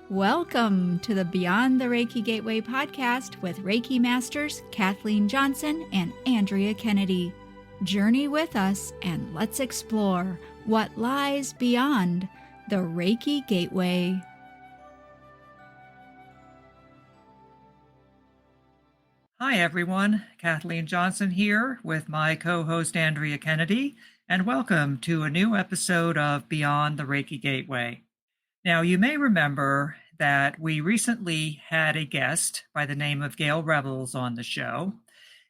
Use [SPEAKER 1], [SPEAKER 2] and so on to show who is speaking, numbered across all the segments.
[SPEAKER 1] Welcome to the Beyond the Reiki Gateway podcast with Reiki Masters Kathleen Johnson and Andrea Kennedy. Journey with us and let's explore what lies beyond the Reiki Gateway.
[SPEAKER 2] Hi, everyone. Kathleen Johnson here with my co-host Andrea Kennedy, and welcome to a new episode of Beyond the Reiki Gateway. Now, you may remember that we recently had a guest by the name of Gayle Revels on the show.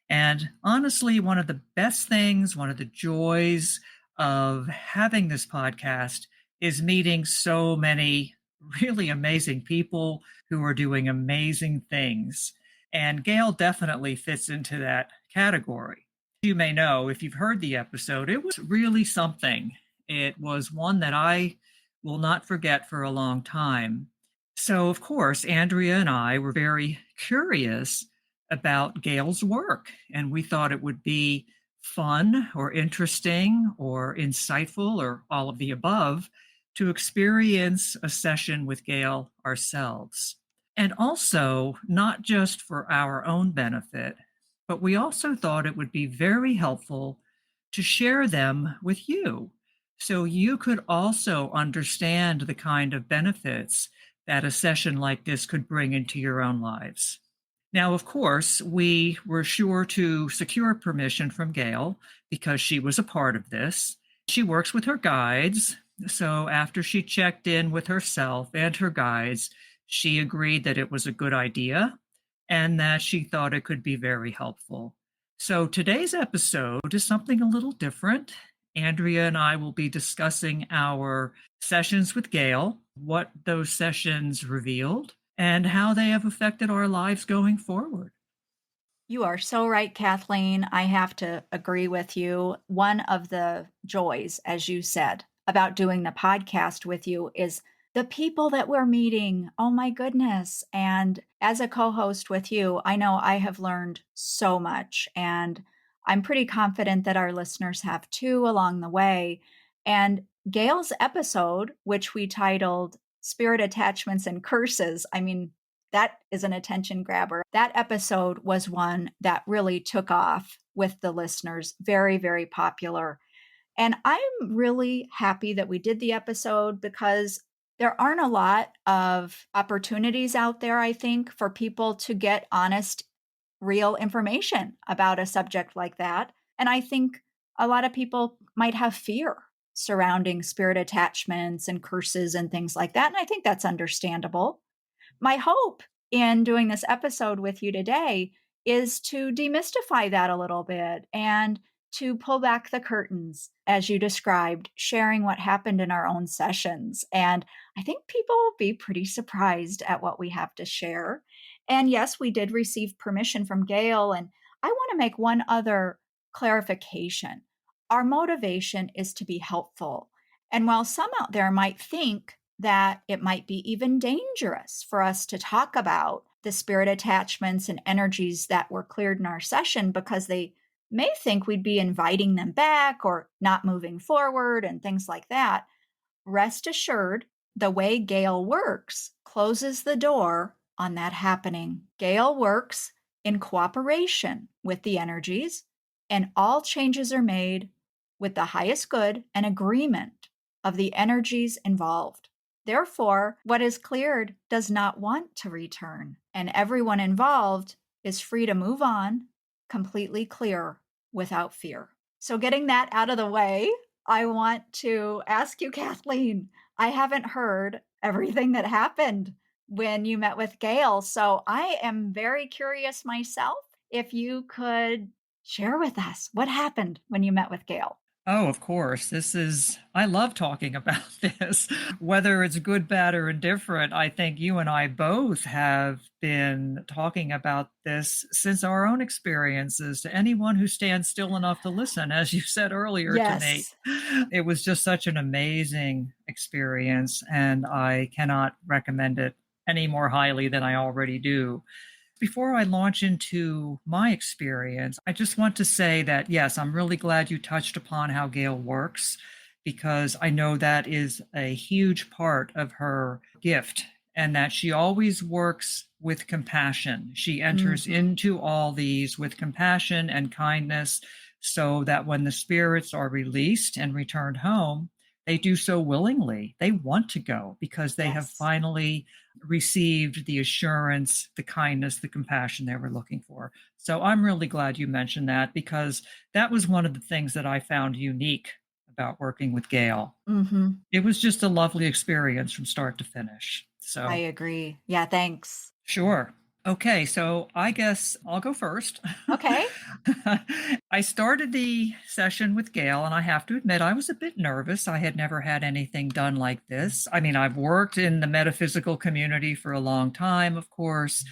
[SPEAKER 2] And honestly, one of the best things, one of the joys of having this podcast is meeting so many really amazing people who are doing amazing things. And Gayle definitely fits into that category. You may know, if you've heard the episode, it was really something. It was one that I will not forget for a long time. So, of course, Andrea and I were very curious about Gayle's work, and we thought it would be fun or interesting or insightful or all of the above to experience a session with Gayle ourselves. And also, not just for our own benefit, but we also thought it would be very helpful to share them with you, so you could also understand the kind of benefits that a session like this could bring into your own lives. Now, of course, we were sure to secure permission from Gayle because she was a part of this. She works with her guides, so after she checked in with herself and her guides, she agreed that it was a good idea and that she thought it could be very helpful. So today's episode is something a little different. Andrea and I will be discussing our sessions with Gayle, what those sessions revealed, and how they have affected our lives going forward.
[SPEAKER 1] You are so right, Kathleen. I have to agree with you. One of the joys, as you said, about doing the podcast with you is the people that we're meeting. Oh my goodness. And as a co-host with you, I know I have learned so much, and I'm pretty confident that our listeners have too along the way. And Gayle's episode, which we titled Spirit Attachments and Curses, I mean, that is an attention grabber. That episode was one that really took off with the listeners, very, very popular. And I'm really happy that we did the episode because there aren't a lot of opportunities out there, I think, for people to get honest, real information about a subject like that. And I think a lot of people might have fear surrounding spirit attachments and curses and things like that. And I think that's understandable. My hope in doing this episode with you today is to demystify that a little bit and to pull back the curtains, as you described, sharing what happened in our own sessions. And I think people will be pretty surprised at what we have to share. And yes, we did receive permission from Gayle. And I want to make one other clarification. Our motivation is to be helpful. And while some out there might think that it might be even dangerous for us to talk about the spirit attachments and energies that were cleared in our session because they may think we'd be inviting them back or not moving forward and things like that, rest assured, the way Gayle works closes the door on that happening. Gayle works in cooperation with the energies, and all changes are made with the highest good and agreement of the energies involved. Therefore, what is cleared does not want to return, and everyone involved is free to move on, completely clear, without fear. So getting that out of the way, I want to ask you, Kathleen, I haven't heard everything that happened when you met with Gayle, so I am very curious myself if you could share with us what happened when you met with Gayle.
[SPEAKER 2] Oh, of course. I love talking about this, whether it's good, bad, or indifferent. I think you and I both have been talking about this since our own experiences. To anyone who stands still enough to listen, as you said earlier to me, it was just such an amazing experience, and I cannot recommend it any more highly than I already do. Before I launch into my experience, I just want to say that, yes, I'm really glad you touched upon how Gayle works, because I know that is a huge part of her gift and that she always works with compassion. She enters
[SPEAKER 1] Mhm.
[SPEAKER 2] into all these with compassion and kindness so that when the spirits are released and returned home, they do so willingly. They want to go because they have
[SPEAKER 1] Yes.
[SPEAKER 2] finally received the assurance, the kindness, the compassion they were looking for. So I'm really glad you mentioned that because that was one of the things that I found unique about working with Gayle.
[SPEAKER 1] Mhm.
[SPEAKER 2] It was just a lovely experience from start to finish.
[SPEAKER 1] I
[SPEAKER 2] So,
[SPEAKER 1] agree. Yeah, thanks.
[SPEAKER 2] sure. Okay, so I guess I'll go first.
[SPEAKER 1] Okay.
[SPEAKER 2] I started the session with Gayle, and I have to admit, I was a bit nervous. I had never had anything done like this. I mean, I've worked in the metaphysical community for a long time, of course,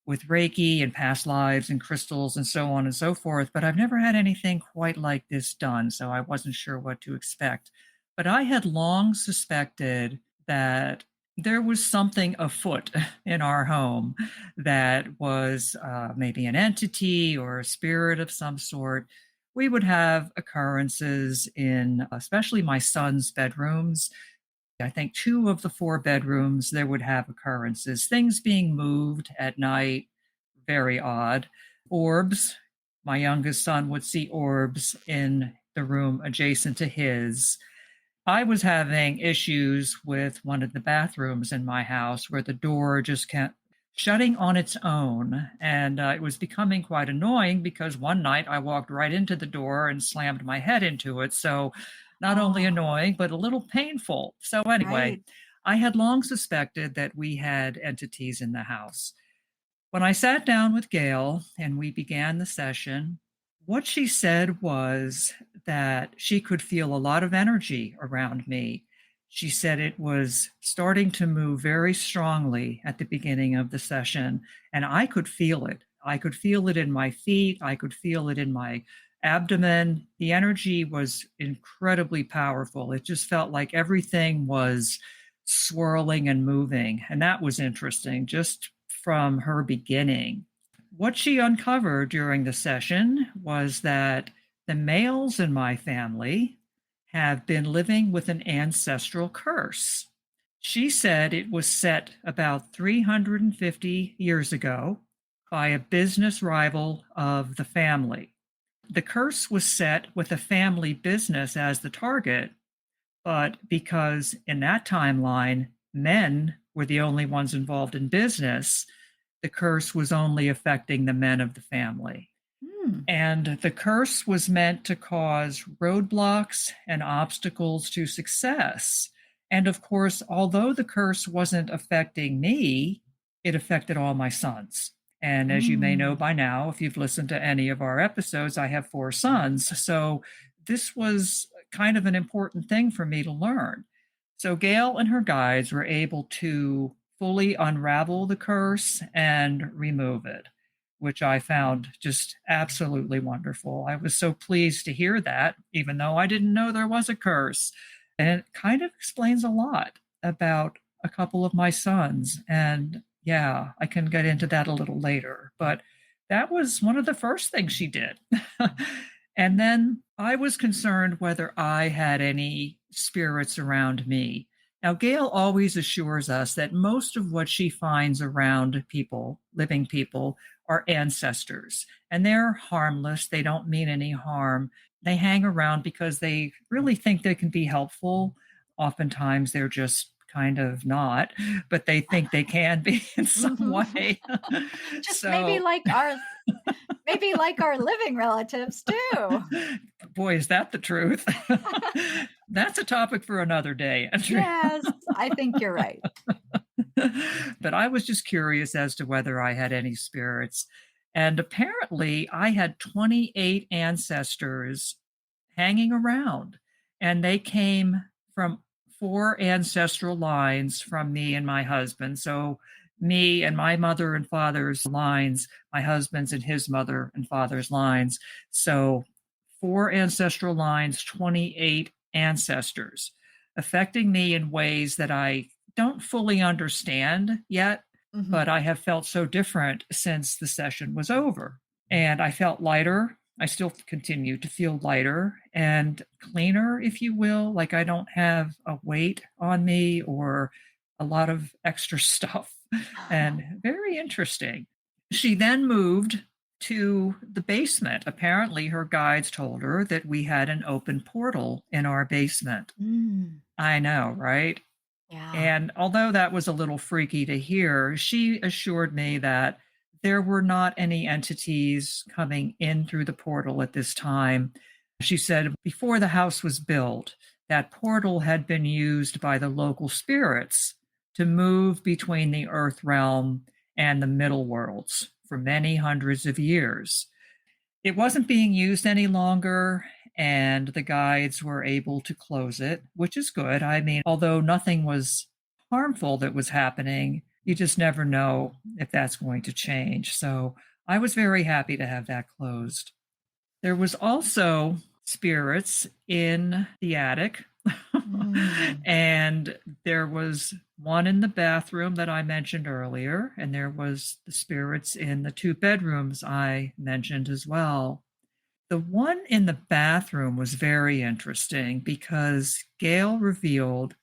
[SPEAKER 2] with Reiki and past lives and crystals and so on and so forth, but I've never had anything quite like this done. So I wasn't sure what to expect. But I had long suspected that there was something afoot in our home that was maybe an entity or a spirit of some sort. We would have occurrences in especially my son's bedrooms. I think two of the four bedrooms there would have occurrences, things being moved at night, very odd. Orbs. My youngest son would see orbs in the room adjacent to his. I was having issues with one of the bathrooms in my house where the door just kept shutting on its own. And it was becoming quite annoying because one night I walked right into the door and slammed my head into it. So, not only
[SPEAKER 1] Oh,
[SPEAKER 2] annoying, but a little painful. So, anyway,
[SPEAKER 1] right.
[SPEAKER 2] I had long suspected that we had entities in the house. When I sat down with Gayle and we began the session, what she said was that she could feel a lot of energy around me. She said it was starting to move very strongly at the beginning of the session, and I could feel it. I could feel it in my feet, I could feel it in my abdomen. The energy was incredibly powerful. It just felt like everything was swirling and moving, and that was interesting just from her beginning. What she uncovered during the session was that the males in my family have been living with an ancestral curse. She said it was set about 350 years ago by a business rival of the family. The curse was set with a family business as the target, but because in that timeline, men were the only ones involved in business, the curse was only affecting the men of the family.
[SPEAKER 1] Hmm.
[SPEAKER 2] And the curse was meant to cause roadblocks and obstacles to success. And of course, although the curse wasn't affecting me, it affected all my sons. And as you may know
[SPEAKER 1] Mm.
[SPEAKER 2] by now, if you've listened to any of our episodes, I have four sons. So this was kind of an important thing for me to learn. So Gayle and her guides were able to fully unravel the curse and remove it, which I found just absolutely wonderful. I was so pleased to hear that, even though I didn't know there was a curse. And it kind of explains a lot about a couple of my sons. And yeah, I can get into that a little later. But that was one of the first things she did. And then I was concerned whether I had any spirits around me. Now, Gayle always assures us that most of what she finds around people, living people, are ancestors, and they're harmless. They don't mean any harm. They hang around because they really think they can be helpful. Oftentimes, they're just kind of not, but they think they can be in some
[SPEAKER 1] Mhm.
[SPEAKER 2] way.
[SPEAKER 1] Just
[SPEAKER 2] So,
[SPEAKER 1] maybe like our living relatives too.
[SPEAKER 2] boy, is that the truth? That's a topic for another day, Andrea.
[SPEAKER 1] Yes, I think you're right.
[SPEAKER 2] But I was just curious as to whether I had any spirits. And apparently, I had 28 ancestors hanging around, and they came from four ancestral lines from me and my husband. So, me and my mother and father's lines, my husband's and his mother and father's lines. So, four ancestral lines, 28 ancestors affecting me in ways that I don't fully understand yet, but
[SPEAKER 1] Mhm.
[SPEAKER 2] I have felt so different since the session was over. And I felt lighter. I still continue to feel lighter and cleaner, if you will. Like I don't have a weight on me or a lot of extra stuff and very interesting. She then moved to the basement. Apparently, her guides told her that we had an open portal in our basement.
[SPEAKER 1] Mm,
[SPEAKER 2] I know, right?
[SPEAKER 1] yeah.
[SPEAKER 2] And although that was a little freaky to hear, she assured me that there were not any entities coming in through the portal at this time. She said before the house was built, that portal had been used by the local spirits to move between the earth realm and the middle worlds for many hundreds of years. It wasn't being used any longer, and the guides were able to close it, which is good. I mean, although nothing was harmful that was happening, you just never know if that's going to change. So I was very happy to have that closed. There was also spirits in the attic.
[SPEAKER 1] Mm,
[SPEAKER 2] And there was one in the bathroom that I mentioned earlier, and there was the spirits in the two bedrooms I mentioned as well. The one in the bathroom was very interesting because Gayle revealed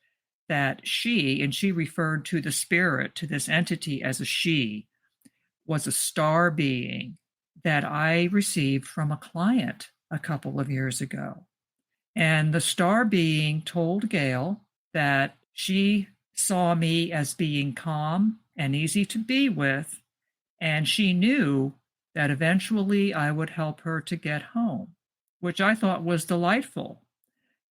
[SPEAKER 2] that she, and she referred to the spirit, to this entity as a she, was a star being that I received from a client a couple of years ago. And the star being told Gayle that she saw me as being calm and easy to be with, and she knew that eventually I would help her to get home, which I thought was delightful.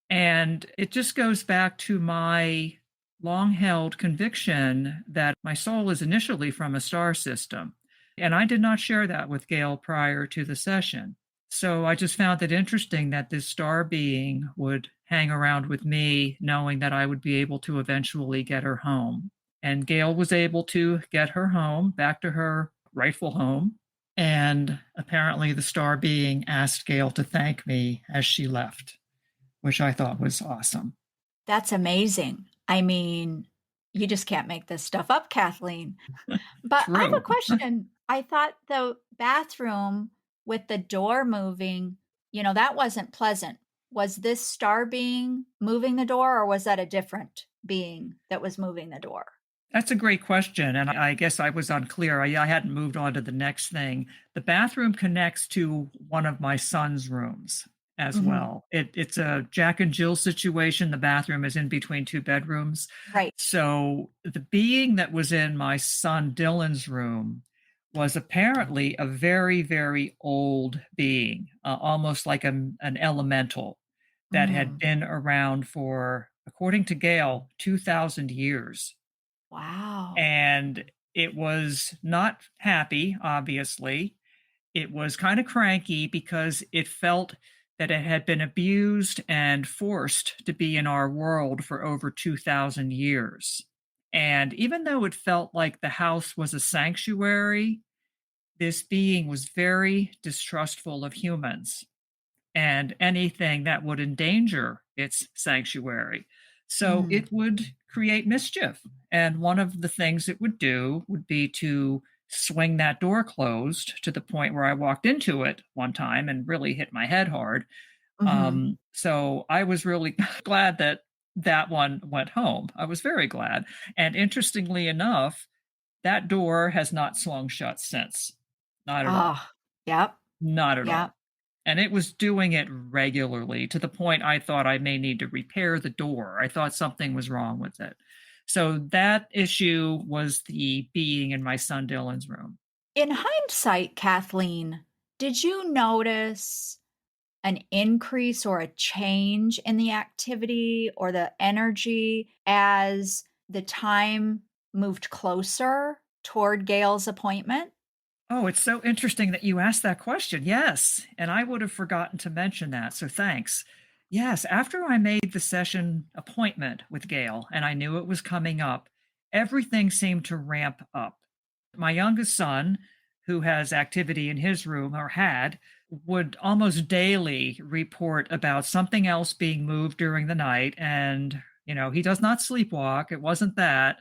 [SPEAKER 2] And it just goes back to my long held conviction that my soul is initially from a star system. And I did not share that with Gayle prior to the session. So I just found it interesting that this star being would hang around with me, knowing that I would be able to eventually get her home. And Gayle was able to get her home, back to her rightful home. And apparently, the star being asked Gayle to thank me as she left, which I thought was awesome.
[SPEAKER 1] that's amazing. I mean, you just can't make this stuff up, Kathleen. But I have a
[SPEAKER 2] True.
[SPEAKER 1] question. I thought the bathroom with the door moving, that wasn't pleasant. Was this star being moving the door, or was that a different being that was moving the door?
[SPEAKER 2] That's a great question. And I guess I was unclear. I hadn't moved on to the next thing. The bathroom connects to one of my son's rooms as
[SPEAKER 1] Mhm.
[SPEAKER 2] well. It's a Jack and Jill situation. The bathroom is in between two bedrooms.
[SPEAKER 1] Right.
[SPEAKER 2] So the being that was in my son Dylan's room was apparently a very, very old being, almost like an elemental that had
[SPEAKER 1] Mm.
[SPEAKER 2] been around for, according to Gayle, 2,000 years.
[SPEAKER 1] Wow.
[SPEAKER 2] And it was not happy, obviously. It was kind of cranky because it felt that it had been abused and forced to be in our world for over 2,000 years. And even though it felt like the house was a sanctuary, this being was very distrustful of humans and anything that would endanger its sanctuary. So
[SPEAKER 1] Mm.
[SPEAKER 2] it would create mischief. And one of the things it would do would be to swing that door closed to the point where I walked into it one time and really hit my head hard.
[SPEAKER 1] Mhm.
[SPEAKER 2] So I was really glad that that one went home. I was very glad. And interestingly enough, that door has not swung shut since. Not at all.
[SPEAKER 1] Ah, yep,
[SPEAKER 2] Not at
[SPEAKER 1] yep.
[SPEAKER 2] all. And it was doing it regularly to the point I thought I may need to repair the door. I thought something was wrong with it. So that issue was the being in my son Dylan's room.
[SPEAKER 1] In hindsight, Kathleen, did you notice an increase or a change in the activity or the energy as the time moved closer toward Gail's appointment?
[SPEAKER 2] Oh, it's so interesting that you asked that question. Yes. And I would have forgotten to mention that. So thanks. Yes. After I made the session appointment with Gayle and I knew it was coming up, everything seemed to ramp up. My youngest son, who has activity in his room or had, would almost daily report about something else being moved during the night. And, he does not sleepwalk. It wasn't that.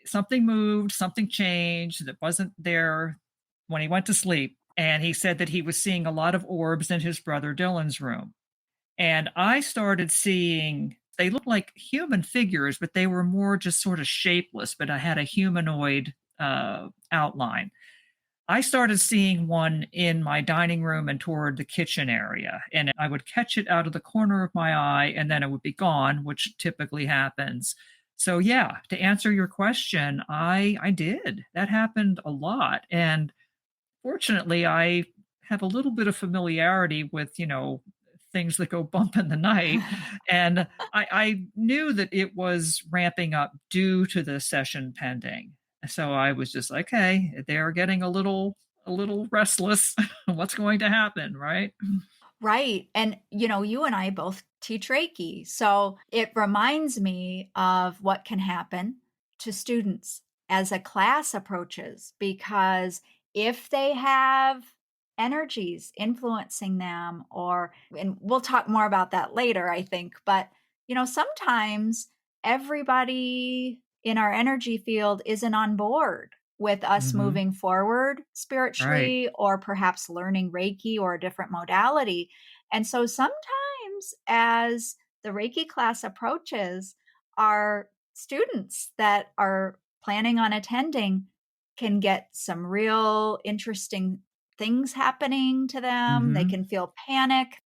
[SPEAKER 2] Something moved, something changed that wasn't there when he went to sleep. And he said that he was seeing a lot of orbs in his brother Dylan's room. And I started seeing They looked like human figures, but they were more just sort of shapeless, but I had a humanoid outline. I started seeing one in my dining room and toward the kitchen area, and I would catch it out of the corner of my eye and then it would be gone, which typically happens. So yeah, to answer your question, I did. That happened a lot. And fortunately, I have a little bit of familiarity with, things that go bump in the night. And I knew that it was ramping up due to the session pending. So I was just like, okay, they're getting a little restless. What's going to happen, right?
[SPEAKER 1] Right. And, you and I both teach Reiki. So it reminds me of what can happen to students as a class approaches, because if they have energies influencing them, and we'll talk more about that later, I think, but, sometimes everybody in our energy field isn't on board with us
[SPEAKER 2] Hmm.
[SPEAKER 1] moving forward
[SPEAKER 2] Right.
[SPEAKER 1] spiritually, or perhaps learning Reiki or a different modality. And so sometimes as the Reiki class approaches, our students that are planning on attending can get some real interesting things happening to them. They
[SPEAKER 2] Hmm.
[SPEAKER 1] can feel panic.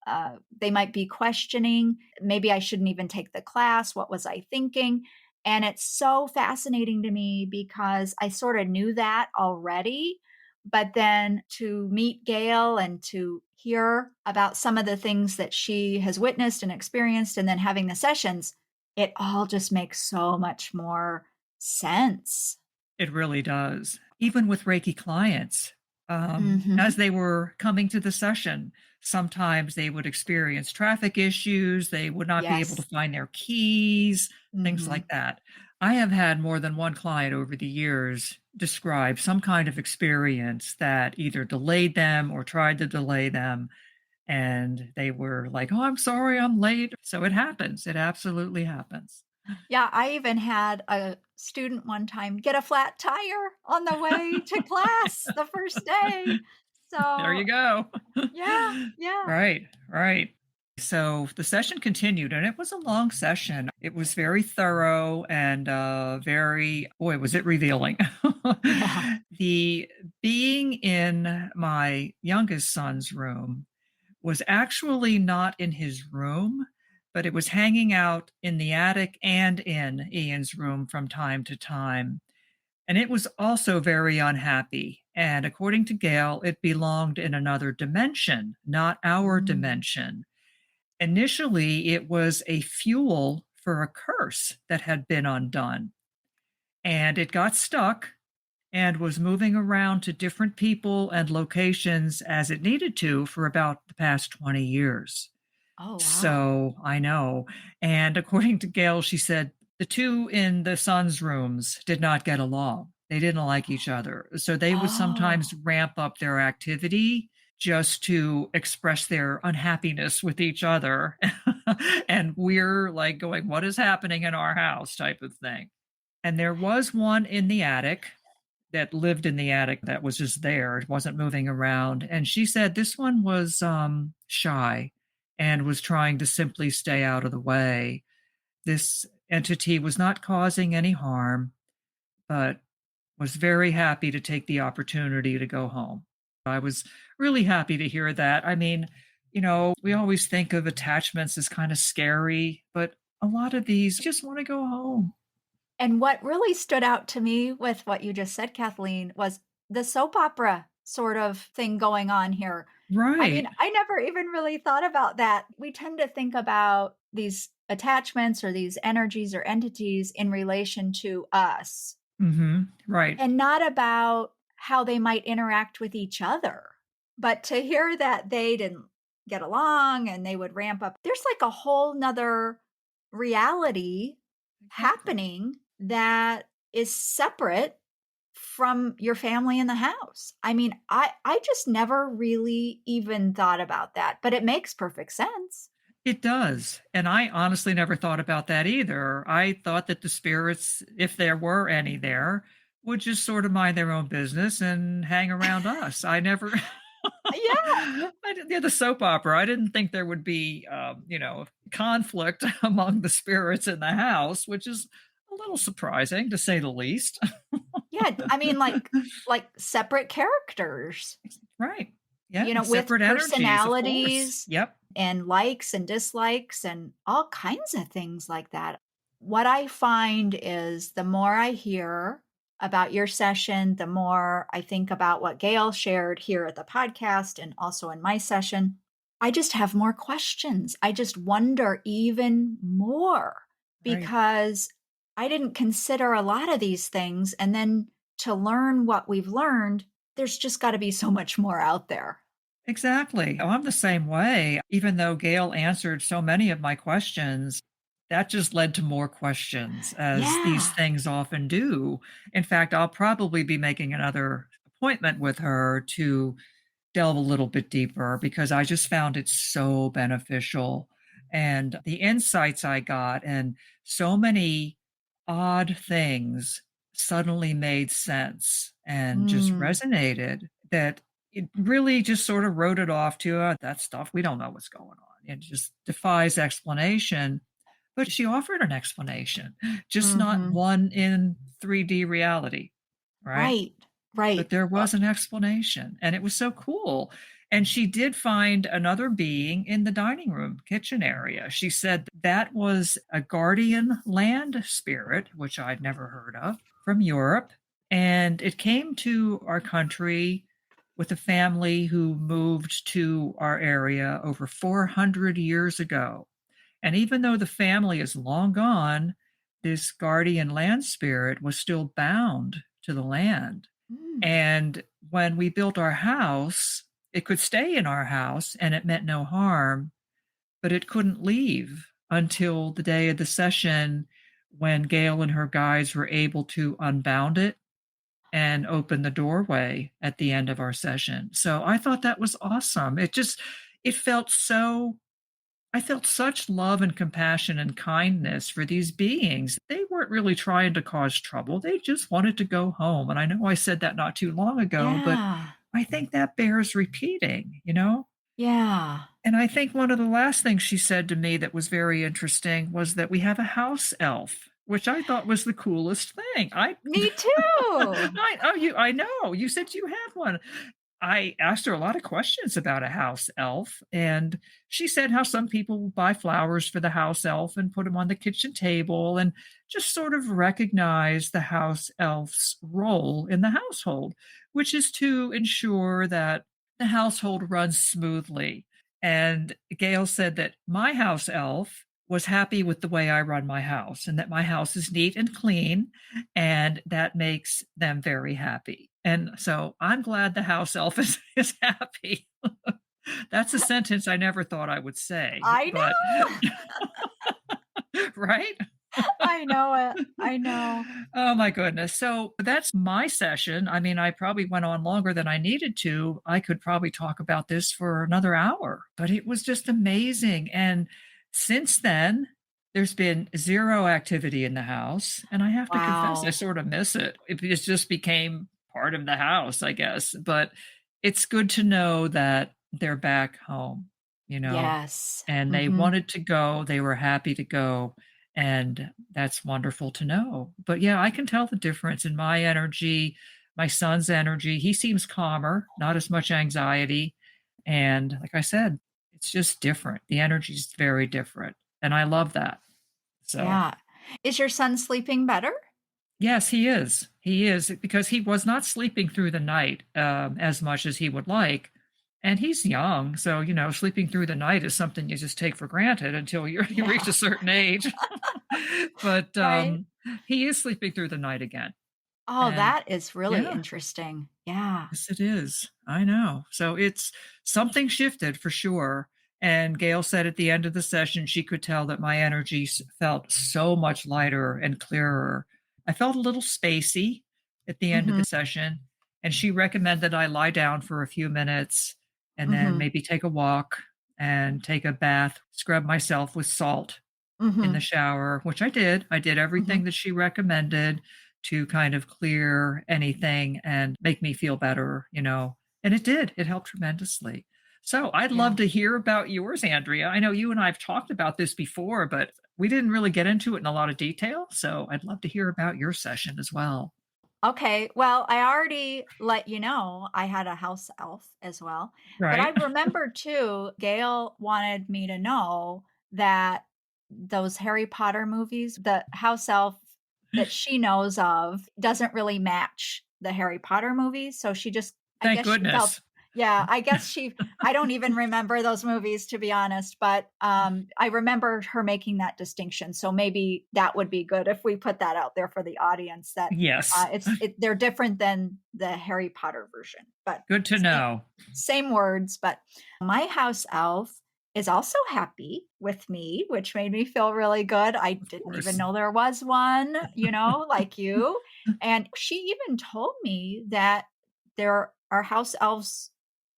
[SPEAKER 1] They might be questioning, maybe I shouldn't even take the class. What was I thinking? And it's so fascinating to me because I sort of knew that already. But then to meet Gayle and to hear about some of the things that she has witnessed and experienced, and then having the sessions, it all just makes so much more sense.
[SPEAKER 2] It really does. Even with Reiki clients, as
[SPEAKER 1] Mhm.
[SPEAKER 2] they were coming to the session, sometimes they would experience traffic issues. They would not be able to
[SPEAKER 1] Yes.
[SPEAKER 2] find their keys, things
[SPEAKER 1] Mhm.
[SPEAKER 2] like that. I have had more than one client over the years describe some kind of experience that either delayed them or tried to delay them. And they were like, oh, I'm sorry, I'm late. So it happens. It absolutely happens.
[SPEAKER 1] Yeah, I even had a student one time get a flat tire on the way to class the first day.
[SPEAKER 2] There
[SPEAKER 1] So,
[SPEAKER 2] you go.
[SPEAKER 1] yeah, yeah.
[SPEAKER 2] Right, right. So the session continued and it was a long session. It was very thorough and very, boy, was it revealing.
[SPEAKER 1] Yeah.
[SPEAKER 2] The being in my youngest son's room was actually not in his room, but it was hanging out in the attic and in Ian's room from time to time. And it was also very unhappy. And according to Gail, it belonged in another dimension, not our
[SPEAKER 1] Mm.
[SPEAKER 2] dimension. Initially, it was a fuel for a curse that had been undone. And it got stuck and was moving around to different people and locations as it needed to for about the past 20 years.
[SPEAKER 1] Oh, wow.
[SPEAKER 2] So I know. And according to Gail, she said the two in the son's rooms did not get along. They didn't like each other. So they would sometimes
[SPEAKER 1] Oh.
[SPEAKER 2] ramp up their activity just to express their unhappiness with each other. And we're like going, what is happening in our house type of thing. And there was one in the attic that lived in the attic that was just there. It wasn't moving around. And she said this one was shy and was trying to simply stay out of the way. This entity was not causing any harm, but was very happy to take the opportunity to go home. I was really happy to hear that. I mean, we always think of attachments as kind of scary, but a lot of these just want to go home.
[SPEAKER 1] And what really stood out to me with what you just said, Kathleen, was the soap opera sort of thing going on here. I mean,
[SPEAKER 2] Right.
[SPEAKER 1] I never even really thought about that. We tend to think about these attachments or these energies or entities in relation to us,
[SPEAKER 2] Right.
[SPEAKER 1] and not about how they might interact with each other. But to hear that they didn't get along and they would ramp up, there's like a whole nother reality
[SPEAKER 2] Exactly.
[SPEAKER 1] happening that is separate from your family in the house. I mean, I just never really even thought about that, but it makes perfect sense.
[SPEAKER 2] It does, and I honestly never thought about that either. I thought that the spirits, if there were any there, would just sort of mind their own business and hang around us. I never
[SPEAKER 1] Yeah.
[SPEAKER 2] Yeah, the soap opera. I didn't think there would be, conflict among the spirits in the house, which is a little surprising to say the least.
[SPEAKER 1] Yeah, I mean, like separate characters,
[SPEAKER 2] Right. Yeah,
[SPEAKER 1] with
[SPEAKER 2] separate energies, of course.
[SPEAKER 1] personalities
[SPEAKER 2] Yep.
[SPEAKER 1] and likes and dislikes and all kinds of things like that. What I find is the more I hear about your session, the more I think about what Gail shared here at the podcast and also in my session. I just have more questions. I just wonder even more
[SPEAKER 2] Right.
[SPEAKER 1] because I didn't consider a lot of these things. And then to learn what we've learned, there's just got to be so much more out there.
[SPEAKER 2] Exactly. Oh, I'm the same way. Even though Gail answered so many of my questions, that just led to more questions, as these
[SPEAKER 1] Yeah.
[SPEAKER 2] things often do. In fact, I'll probably be making another appointment with her to delve a little bit deeper because I just found it so beneficial. And the insights I got, and so many odd things suddenly made sense and just
[SPEAKER 1] Mm,
[SPEAKER 2] resonated, that it really just sort of wrote it off to that stuff. We don't know what's going on. It just defies explanation. But she offered an explanation, just not
[SPEAKER 1] mhm.
[SPEAKER 2] one in 3D reality, right?
[SPEAKER 1] Right,
[SPEAKER 2] But
[SPEAKER 1] right.
[SPEAKER 2] there was an explanation, and it was so cool. And she did find another being in the dining room kitchen area. She said that was a guardian land spirit, which I'd never heard of, from Europe. And it came to our country with a family who moved to our area over 400 years ago. And even though the family is long gone, this guardian land spirit was still bound to the land.
[SPEAKER 1] Mm,
[SPEAKER 2] And when we built our house, it could stay in our house and it meant no harm, but it couldn't leave until the day of the session, when Gail and her guides were able to unbound it and open the doorway at the end of our session. So I thought that was awesome. It felt so, I felt such love and compassion and kindness for these beings. They weren't really trying to cause trouble. They just wanted to go home. And I know I said that not too long ago, but
[SPEAKER 1] yeah,
[SPEAKER 2] I think that bears repeating.
[SPEAKER 1] yeah.
[SPEAKER 2] And I think one of the last things she said to me that was very interesting was that we have a house elf, which I thought was the coolest thing.
[SPEAKER 1] Me too.
[SPEAKER 2] I know. You said you had one. I asked her a lot of questions about a house elf, and she said how some people will buy flowers for the house elf and put them on the kitchen table, and just sort of recognize the house elf's role in the household, which is to ensure that the household runs smoothly. And Gail said that my house elf was happy with the way I run my house, and that my house is neat and clean, and that makes them very happy. And so I'm glad the house elf is happy. That's a sentence I never thought I would say,
[SPEAKER 1] I
[SPEAKER 2] but
[SPEAKER 1] know.
[SPEAKER 2] right?
[SPEAKER 1] I know it. I know.
[SPEAKER 2] Oh my goodness. So that's my session. I mean, I probably went on longer than I needed to. I could probably talk about this for another hour, but it was just amazing. And since then, there's been zero activity in the house. And I have to confess, I
[SPEAKER 1] Wow.
[SPEAKER 2] sort of miss it. It just became part of the house, I guess. But it's good to know that they're back home, you know,
[SPEAKER 1] Yes.
[SPEAKER 2] and they
[SPEAKER 1] Mhm.
[SPEAKER 2] wanted to go. They were happy to go, and that's wonderful to know. But yeah, I can tell the difference in my energy, my son's energy. He seems calmer, not as much anxiety. And like I said, it's just different. The energy's very different. And I love that. So,
[SPEAKER 1] Yeah. Is your son sleeping better?
[SPEAKER 2] yes, he is. He is, because he was not sleeping through the night as much as he would like. And he's young. So, sleeping through the night is something you just take for granted until you reach
[SPEAKER 1] Yeah.
[SPEAKER 2] a certain age. But
[SPEAKER 1] Right?
[SPEAKER 2] he is sleeping through the night again.
[SPEAKER 1] Oh,
[SPEAKER 2] And
[SPEAKER 1] that is really
[SPEAKER 2] yeah,
[SPEAKER 1] interesting. Yeah.
[SPEAKER 2] yes, it is. I know. So it's something shifted for sure. And Gail said at the end of the session, she could tell that my energy felt so much lighter and clearer. I felt a little spacey at the end of the
[SPEAKER 1] Mhm.
[SPEAKER 2] session. And she recommended I lie down for a few minutes and then
[SPEAKER 1] Mhm.
[SPEAKER 2] maybe take a walk and take a bath, scrub myself with salt in the
[SPEAKER 1] Mhm.
[SPEAKER 2] shower, which I did. I did everything
[SPEAKER 1] Mhm.
[SPEAKER 2] that she recommended to kind of clear anything and make me feel better, And it did. It helped tremendously. So I'd love
[SPEAKER 1] Yeah.
[SPEAKER 2] to hear about yours, Andrea. I know you and I have talked about this before, but we didn't really get into it in a lot of detail. So I'd love to hear about your session as well.
[SPEAKER 1] Okay. Well, I already let you know I had a house elf as well. But I
[SPEAKER 2] Right?
[SPEAKER 1] remember too, Gail wanted me to know that those Harry Potter movies, the house elf that she knows of doesn't really match the Harry Potter movies. So she just, I
[SPEAKER 2] Thank
[SPEAKER 1] guess she felt,
[SPEAKER 2] goodness.
[SPEAKER 1] yeah, I guess I don't even remember those movies to be honest, but I remember her making that distinction. So maybe that would be good if we put that out there for the audience that
[SPEAKER 2] Yes.
[SPEAKER 1] they're different than the Harry Potter version, but
[SPEAKER 2] Good to
[SPEAKER 1] same
[SPEAKER 2] know.
[SPEAKER 1] same words, but my house elf is also happy with me, which made me feel really good. I
[SPEAKER 2] Of
[SPEAKER 1] didn't even
[SPEAKER 2] course.
[SPEAKER 1] know there was one, like you, and she even told me that there are house elves.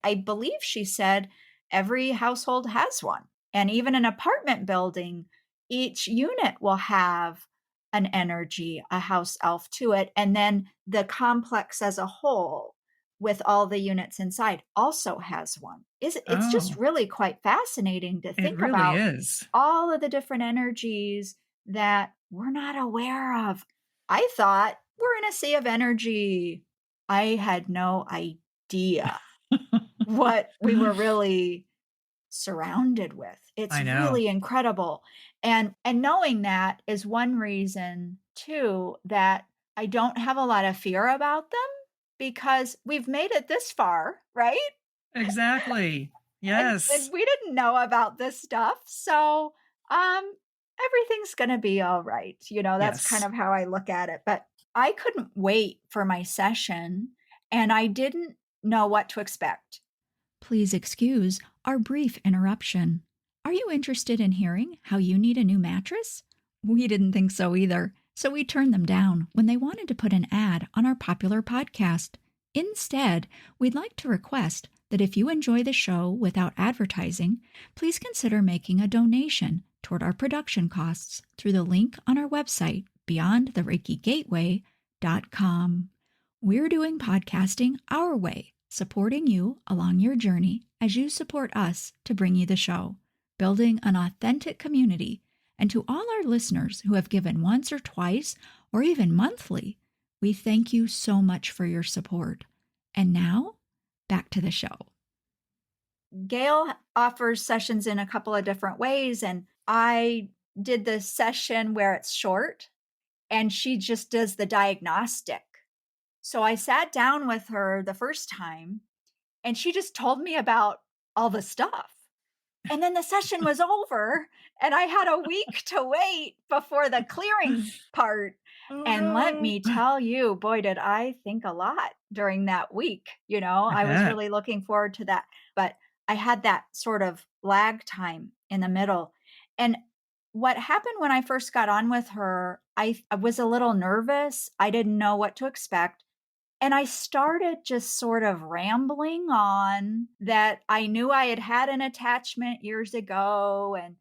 [SPEAKER 1] I believe she said every household has one, and even an apartment building, each unit will have an energy, a house elf to it, and then the complex as a whole with all the units inside also has one. It's just
[SPEAKER 2] Oh,
[SPEAKER 1] really quite fascinating to
[SPEAKER 2] it
[SPEAKER 1] think
[SPEAKER 2] really
[SPEAKER 1] about
[SPEAKER 2] is.
[SPEAKER 1] all of the different energies that we're not aware of. I thought we're in a sea of energy. I had no idea what we were really surrounded with. It's
[SPEAKER 2] I know.
[SPEAKER 1] really incredible. And knowing that is one reason too that I don't have a lot of fear about them because we've made it this far, right?
[SPEAKER 2] Exactly.
[SPEAKER 1] And
[SPEAKER 2] Yes.
[SPEAKER 1] we didn't know about this stuff. So, um everything's going to be all right. That's kind
[SPEAKER 2] Yes.
[SPEAKER 1] of how I look at it. But I couldn't wait for my session and I didn't know what to expect. Please excuse our brief interruption. Are you interested in hearing how you need a new mattress? We didn't think so either, so we turned them down when they wanted to put an ad on our popular podcast. Instead, we'd like to request that if you enjoy the show without advertising, please consider making a donation toward our production costs through the link on our website, beyondthereikigateway.com. We're doing podcasting our way, supporting you along your journey as you support us to bring you the show, building an authentic community. And to all our listeners who have given once or twice or even monthly, we thank you so much for your support. And now, back to the show. Gail offers sessions in a couple of different ways, and I did the session where it's short and she just does the diagnostic. So I sat down with her the first time and she just told me about all the stuff. And then the session was over and I had a week to wait before the clearing part.
[SPEAKER 2] Oh
[SPEAKER 1] And let
[SPEAKER 2] no.
[SPEAKER 1] me tell you, boy, did I think a lot during that week.
[SPEAKER 2] I
[SPEAKER 1] I was
[SPEAKER 2] bet.
[SPEAKER 1] really looking forward to that. But I had that sort of lag time in the middle. And what happened when I first got on with her, I was a little nervous. I didn't know what to expect. And I started just sort of rambling on that I knew I had had an attachment years ago and,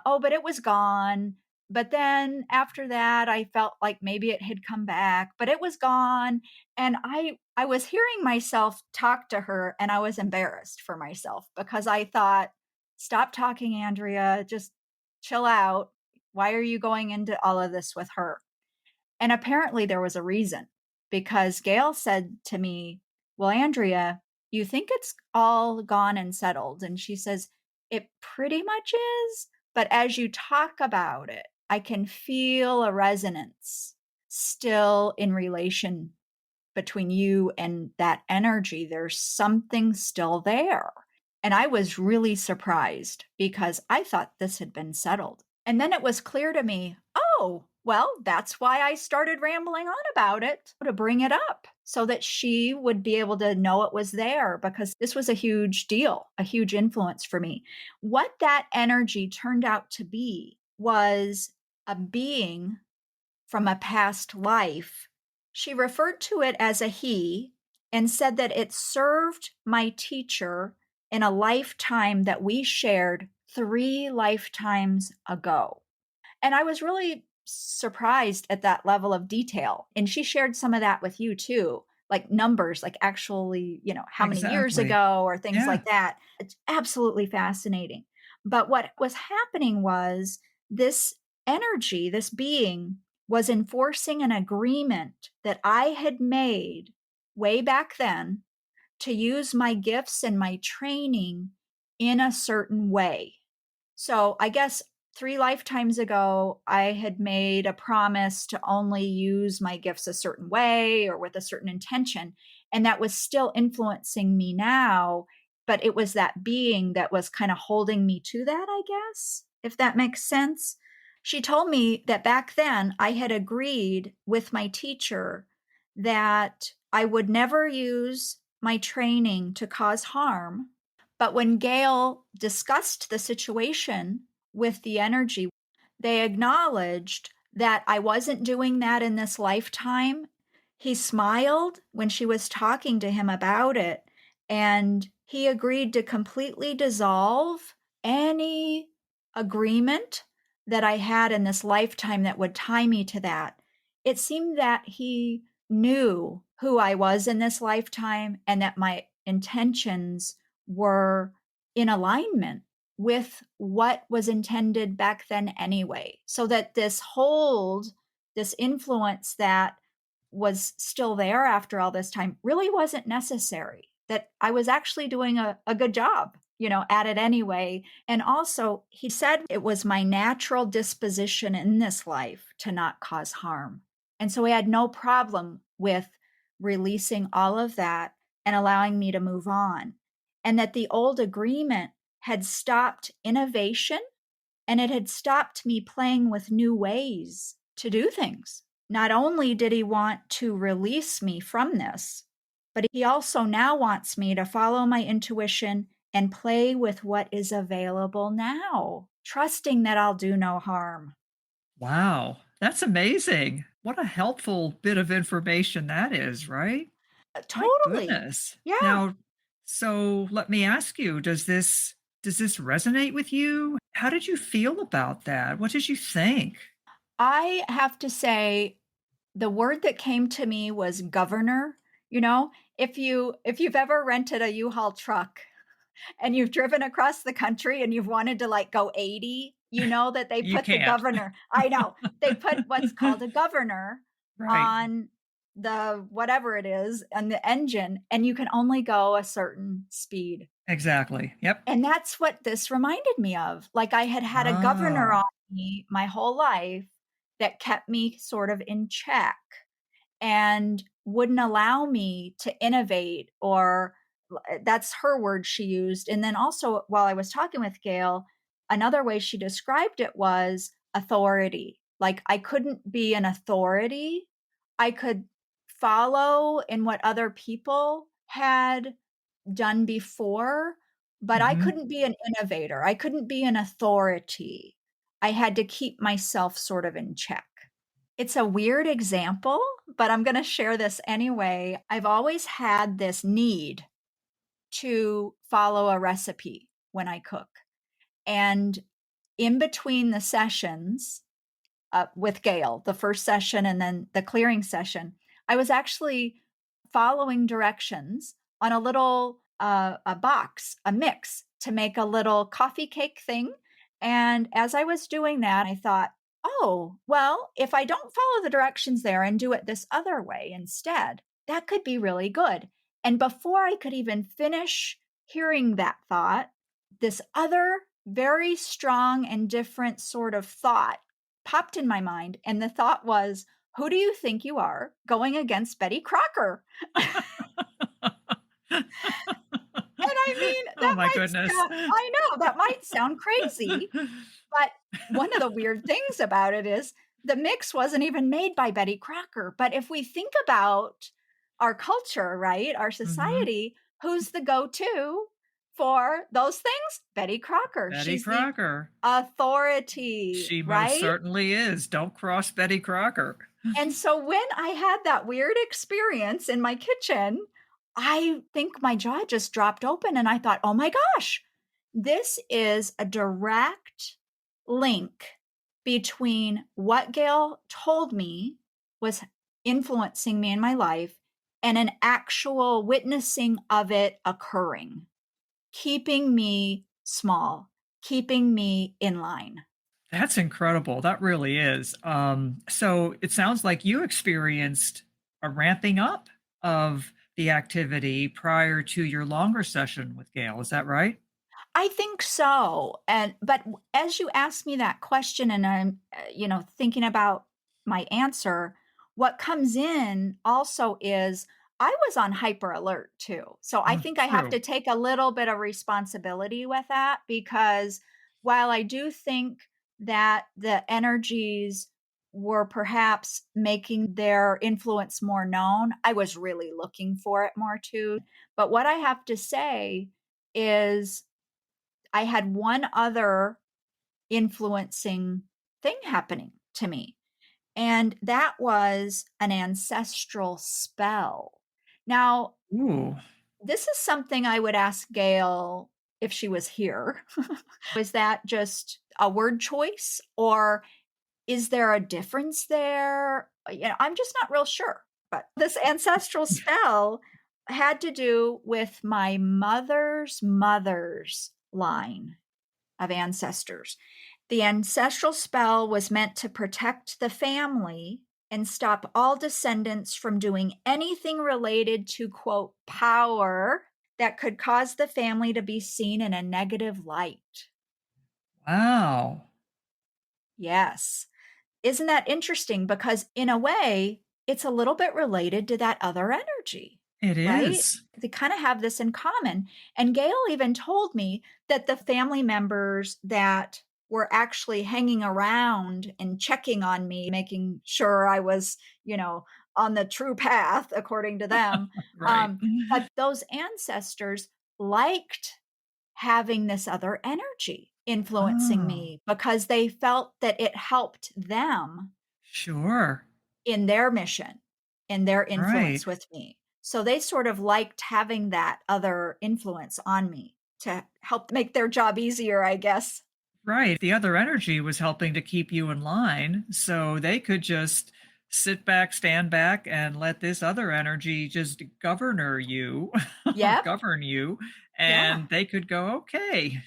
[SPEAKER 1] oh, but it was gone. But then after that, I felt like maybe it had come back, but it was gone. And I was hearing myself talk to her and I was embarrassed for myself because I thought, stop talking, Andrea, just chill out. Why are you going into all of this with her? And apparently there was a reason because Gail said to me, well, Andrea, you think it's all gone and settled. And she says, it pretty much is. But as you talk about it, I can feel a resonance still in relation between you and that energy. There's something still there. And I was really surprised because I thought this had been settled. And then it was clear to me, oh, well, that's why I started rambling on about it to bring it up so that she would be able to know it was there because this was a huge deal, a huge influence for me. What that energy turned out to be was a being from a past life. She referred to it as a he and said that it served my teacher in a lifetime that we shared 3 lifetimes ago. And I was really surprised at that level of detail. And she shared some of that with you too. like numbers, like actually, how many years
[SPEAKER 2] Exactly.
[SPEAKER 1] ago or things
[SPEAKER 2] Yeah.
[SPEAKER 1] like that. It's absolutely fascinating. But what was happening was this energy, this being was enforcing an agreement that I had made way back then to use my gifts and my training in a certain way. So I guess 3 lifetimes ago, I had made a promise to only use my gifts a certain way or with a certain intention, and that was still influencing me now, but it was that being that was kinda holding me to that, I guess, if that makes sense. She told me that back then, I had agreed with my teacher that I would never use my training to cause harm, but when Gayle discussed the situation with the energy, they acknowledged that I wasn't doing that in this lifetime. He smiled when she was talking to him about it, and he agreed to completely dissolve any agreement that I had in this lifetime that would tie me to that. It seemed that he knew who I was in this lifetime and that my intentions were in alignment with what was intended back then anyway. So that this hold, this influence that was still there after all this time really wasn't necessary. That I was actually doing a good job, at it anyway. And also, he said it was my natural disposition in this life to not cause harm. And so he had no problem with releasing all of that and allowing me to move on. And that the old agreement had stopped innovation and it had stopped me playing with new ways to do things. Not only did he want to release me from this, but he also now wants me to follow my intuition and play with what is available now, trusting that I'll do no harm.
[SPEAKER 2] Wow. That's amazing. What a helpful bit of information that is, right? My
[SPEAKER 1] Totally.
[SPEAKER 2] goodness.
[SPEAKER 1] Yeah.
[SPEAKER 2] Now, so let me ask you, does this resonate with you? How did you feel about that? What did you think?
[SPEAKER 1] I have to say, the word that came to me was governor. You know, if you've ever rented a U-Haul truck and you've driven across the country and you've wanted to like go 80, you know that they
[SPEAKER 2] You
[SPEAKER 1] put the
[SPEAKER 2] can't.
[SPEAKER 1] governor. I know. They put what's called a governor
[SPEAKER 2] Right.
[SPEAKER 1] on the whatever it is and the engine, and you can only go a certain speed.
[SPEAKER 2] Exactly. Yep.
[SPEAKER 1] And that's what this reminded me of. Like I had had a governor
[SPEAKER 2] Ah.
[SPEAKER 1] on me my whole life that kept me sort of in check and wouldn't allow me to innovate or that's her word she used. And then also while I was talking with Gail, another way she described it was authority. Like I couldn't be an authority. I could follow in what other people had done before, but I
[SPEAKER 2] Mhm.
[SPEAKER 1] couldn't be an innovator. I couldn't be an authority. I had to keep myself sort of in check. It's a weird example, but I'm gonna share this anyway. I've always had this need to follow a recipe when I cook, and in between the sessions, with Gail, the first session and then the clearing session, I was actually following directions on a little a box, a mix to make a little coffee cake thing. And as I was doing that, I thought, oh, well, if I don't follow the directions there and do it this other way instead, that could be really good. And before I could even finish hearing that thought, this other very strong and different sort of thought popped in my mind, and the thought was, "Who do you think you are going against Betty Crocker?" And I mean,
[SPEAKER 2] Oh
[SPEAKER 1] that
[SPEAKER 2] my
[SPEAKER 1] might
[SPEAKER 2] goodness.
[SPEAKER 1] sound I know, that might sound crazy, but one of the weird things about it is the mix wasn't even made by Betty Crocker, but if we think about our culture, right, our
[SPEAKER 2] Mhm.
[SPEAKER 1] society, who's the go-to for those things? Betty Crocker.
[SPEAKER 2] Betty
[SPEAKER 1] She's the
[SPEAKER 2] Crocker.
[SPEAKER 1] authority,
[SPEAKER 2] She most
[SPEAKER 1] right?
[SPEAKER 2] certainly is. Don't cross Betty Crocker.
[SPEAKER 1] And so when I had that weird experience in my kitchen, I think my jaw just dropped open and I thought, "Oh my gosh, this is a direct link between what Gail told me was influencing me in my life and an actual witnessing of it occurring, keeping me small, keeping me in line.
[SPEAKER 2] That's incredible. That really is. So it sounds like you experienced a ramping up of the activity prior to your longer session with Gail. Is that right?
[SPEAKER 1] I think so, and as you ask me that question and I'm, thinking about my answer, what comes in also is I was on hyper alert too. So I think I have
[SPEAKER 2] True.
[SPEAKER 1] to take a little bit of responsibility with that because while I do think that the energies were perhaps making their influence more known, I was really looking for it more too. But what I have to say is I had one other influencing thing happening to me, and that was an ancestral spell. Now,
[SPEAKER 2] Ooh.
[SPEAKER 1] this is something I would ask Gail if she was here. Is that just a word choice, or is there a difference there? I'm just not real sure. But this ancestral spell had to do with my mother's mother's line of ancestors. The ancestral spell was meant to protect the family and stop all descendants from doing anything related to, quote, power that could cause the family to be seen in a negative light.
[SPEAKER 2] Wow.
[SPEAKER 1] Yes. Isn't that interesting? Because in a way, it's a little bit related to that other energy,
[SPEAKER 2] It
[SPEAKER 1] right?
[SPEAKER 2] is.
[SPEAKER 1] They kind of have this in common. And Gail even told me that the family members that were actually hanging around and checking on me, making sure I was, on the true path, according to them,
[SPEAKER 2] Right.
[SPEAKER 1] but those ancestors liked having this other energy influencing
[SPEAKER 2] Oh,
[SPEAKER 1] me because they felt that it helped them
[SPEAKER 2] sure.
[SPEAKER 1] in their mission, in their
[SPEAKER 2] Right.
[SPEAKER 1] influence with me. So they sort of liked having that other influence on me to help make their job easier, I guess.
[SPEAKER 2] Right. The other energy was helping to keep you in line. So they could just sit back, stand back, and let this other energy just governor you or
[SPEAKER 1] Yep.
[SPEAKER 2] govern you.
[SPEAKER 1] Yeah.
[SPEAKER 2] And they could go, okay,